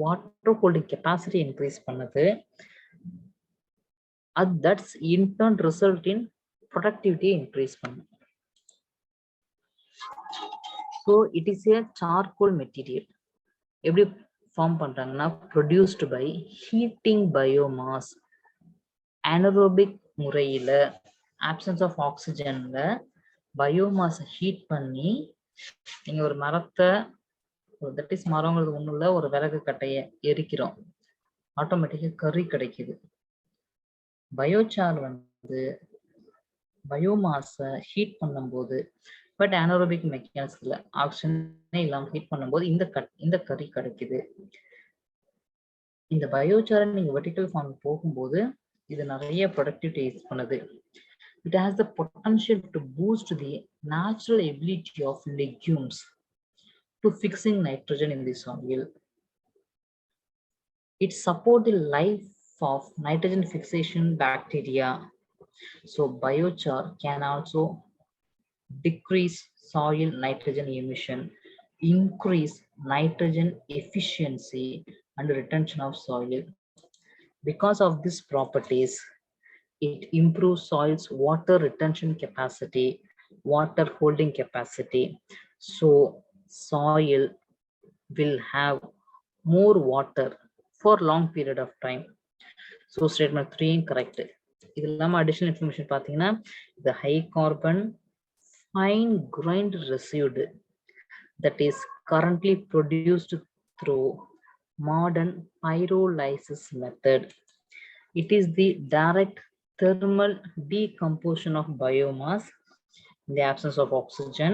water holding capacity increase பண்ணுது. That's in turn result in productivity increase பண்ணும். So it is a charcoal material. எப்படி form பண்றாங்கன்னா, produced by heating biomass, anaerobic முறையில absence of oxygenல biomass heat பண்ணி, நீங்க ஒரு மரத்தை, தட் இஸ் மரங்கிறது ஒண்ணும் இல்ல, ஒரு விறகு கட்டைய எரிக்கிறோம், ஆட்டோமேட்டிக்கா கறி கிடைக்குது. பயோசார் வந்து பயோமாஸை ஹீட் பண்ணும்போது, பட் anaerobic மெக்கானிசம்ல ஆக்சிஜனே இல்லாம ஹீட் பண்ணும்போது இந்த கறி கிடைக்குது. இந்த பயோசாரை நீங்க வெர்டிகல் ஃபார்ம் போகும்போது இது நிறைய ப்ரொடக்டிவிட்டி யூஸ் பண்ணுது. It has the potential to boost the natural ability of legumes to fixing nitrogen in the soil. It supports the life of nitrogen fixation bacteria. So biochar can also decrease soil nitrogen emission, increase nitrogen efficiency and retention of soil. Because of these properties, it improves soil's water retention capacity, water holding capacity. So soil will have more water for long period of time. So statement 3 correct. இது இல்லாம additional information பாத்தீங்கன்னா, the high carbon fine grained residue that is currently produced through modern pyrolysis method. It is the direct thermal decomposition of biomass in the absence of oxygen.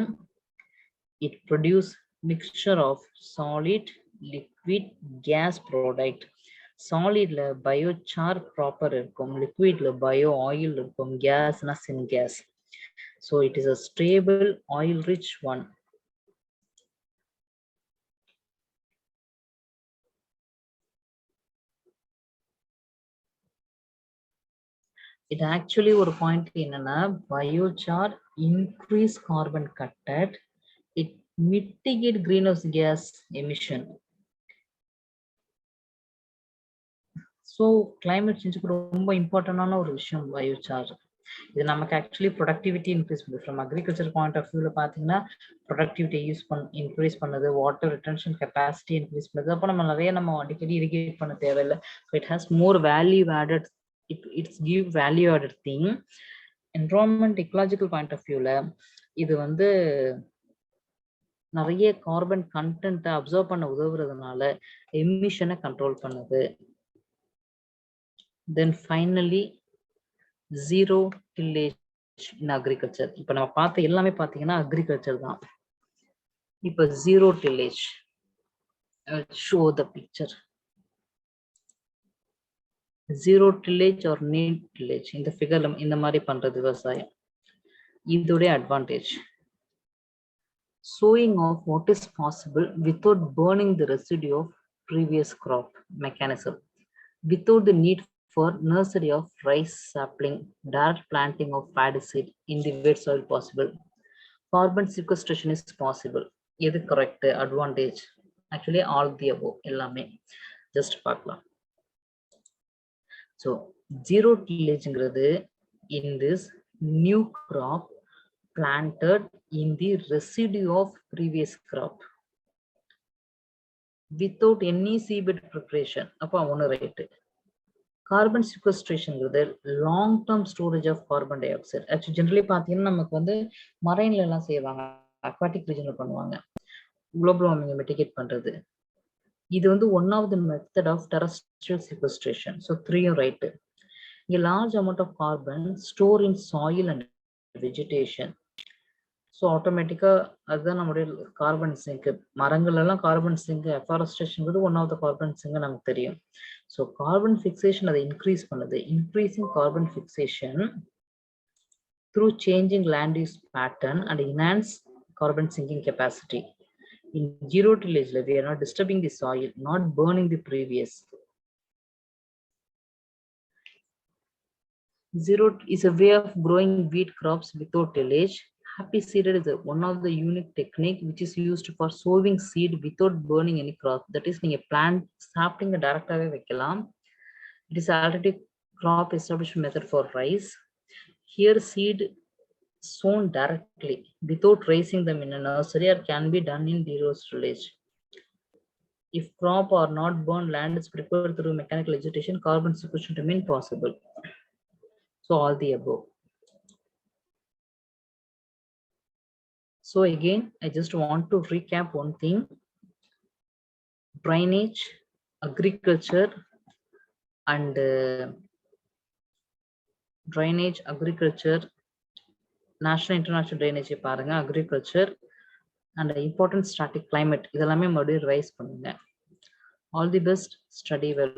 It produces mixture of solid, liquid, gas product. Solid la biochar proper இருக்கும், liquid la bio oil இருக்கும், gas na syngas. So it is a stable oil rich one. It actually ஒரு point என்னன்னா, biochar increase carbon content, it mitigate greenhouse gas emission. So climate change ரொம்ப இம்பார்ட்டன்டான ஒரு விஷயம் biochar. இது நமக்கு actually productivity increase பண்ணுது. ஃப்ரம் அக்ரிகல்ச்சர் பாயிண்ட் ஆஃப் வியூல பாத்தீங்கன்னா, ப்ரொடக்டிவிட்டி இன்க்ரீஸ் பண்ணுது, வாட்டர் ரிட்டன்ஷன் கெப்பாசிட்டி இன்க்ரீஸ் பண்ணுது. அப்போ நம்ம அடிக்கடி இரிகேட் பண்ண தேவையில்லை. It has more value added, it's give value added thing. Environment ecological point of வியூல இது வந்து நிறைய கார்பன் கண்டென்ட்டை அப்சர்வ் பண்ண உதவுறதுனால எமிஷனை கண்ட்ரோல் பண்ணுது. Then finally zero tillage in agriculture. இப்ப நம்ம பார்த்த எல்லாமே பாத்தீங்கன்னா அக்ரிகல்ச்சர் தான். இப்ப zero tillage, show the picture. Zero tillage or need tillage, இந்த ஃபிகர்ல இந்த மாதிரி பண்றது விவசாயம். இதோட advantage, sowing of what is possible without burning the residue of previous crop mechanism, without the need for nursery of rice sapling, direct planting of paddy seed in the wet soil possible. Carbon sequestration is possible. இது correct advantage. Actually all the above எல்லாமே just பார்க்கலாம். So zero tillageங்கிறது in this new crop planted in the residue of previous crop without any seedbed preparation. அப்போ ஒன்று right. Carbon சிக்வஸ்ட்ரேஷன்ங்கிறது long term storage of carbon dioxide. Actually generally பார்த்தீங்கன்னா நமக்கு வந்து மரைன்ல எல்லாம் செய்வாங்க, அக்வாட்டிக் ரீஜன்ல பண்ணுவாங்க, குளோபல் வார்மிங்கை மிட்டிகேட் பண்றது. இது வந்து one of the method of terrestrial sequestration. So 3யும் ரைட்டு. இங்கே large amount of carbon store in soil and vegetation. So so ஆட்டோமேட்டிக்காக அதுதான் நம்முடைய கார்பன் சிங்க். மரங்கள் எல்லாம் carbon sink, afforestation one of the carbon sink நமக்கு தெரியும். ஸோ கார்பன் ஃபிக்சேஷன் அதை இன்க்ரீஸ் பண்ணுது. Increasing carbon fixation through changing land use pattern and enhance carbon sinking capacity. In zero tillage, we are not disturbing the soil, not burning the previous. Zero is a way of growing wheat crops without tillage. Happy seeded is one of the unique technique which is used for sowing seed without burning any crop. That is, நீங்க plant sapling directly வைக்கலாம். It is already crop established method for rice. Here seed sown directly without raising them in a nursery or can be done in zero tillage. If crop or not burned land is prepared through mechanical agitation, carbon sequestration remain possible. So all the above. So again, I just want to recap one thing. Drainage, agriculture, and drainage, agriculture, national international drainage பாருங்க, agriculture and important static climate இதெல்லாமே மறுபடியும் rice பண்ணுங்க. All the best, study well.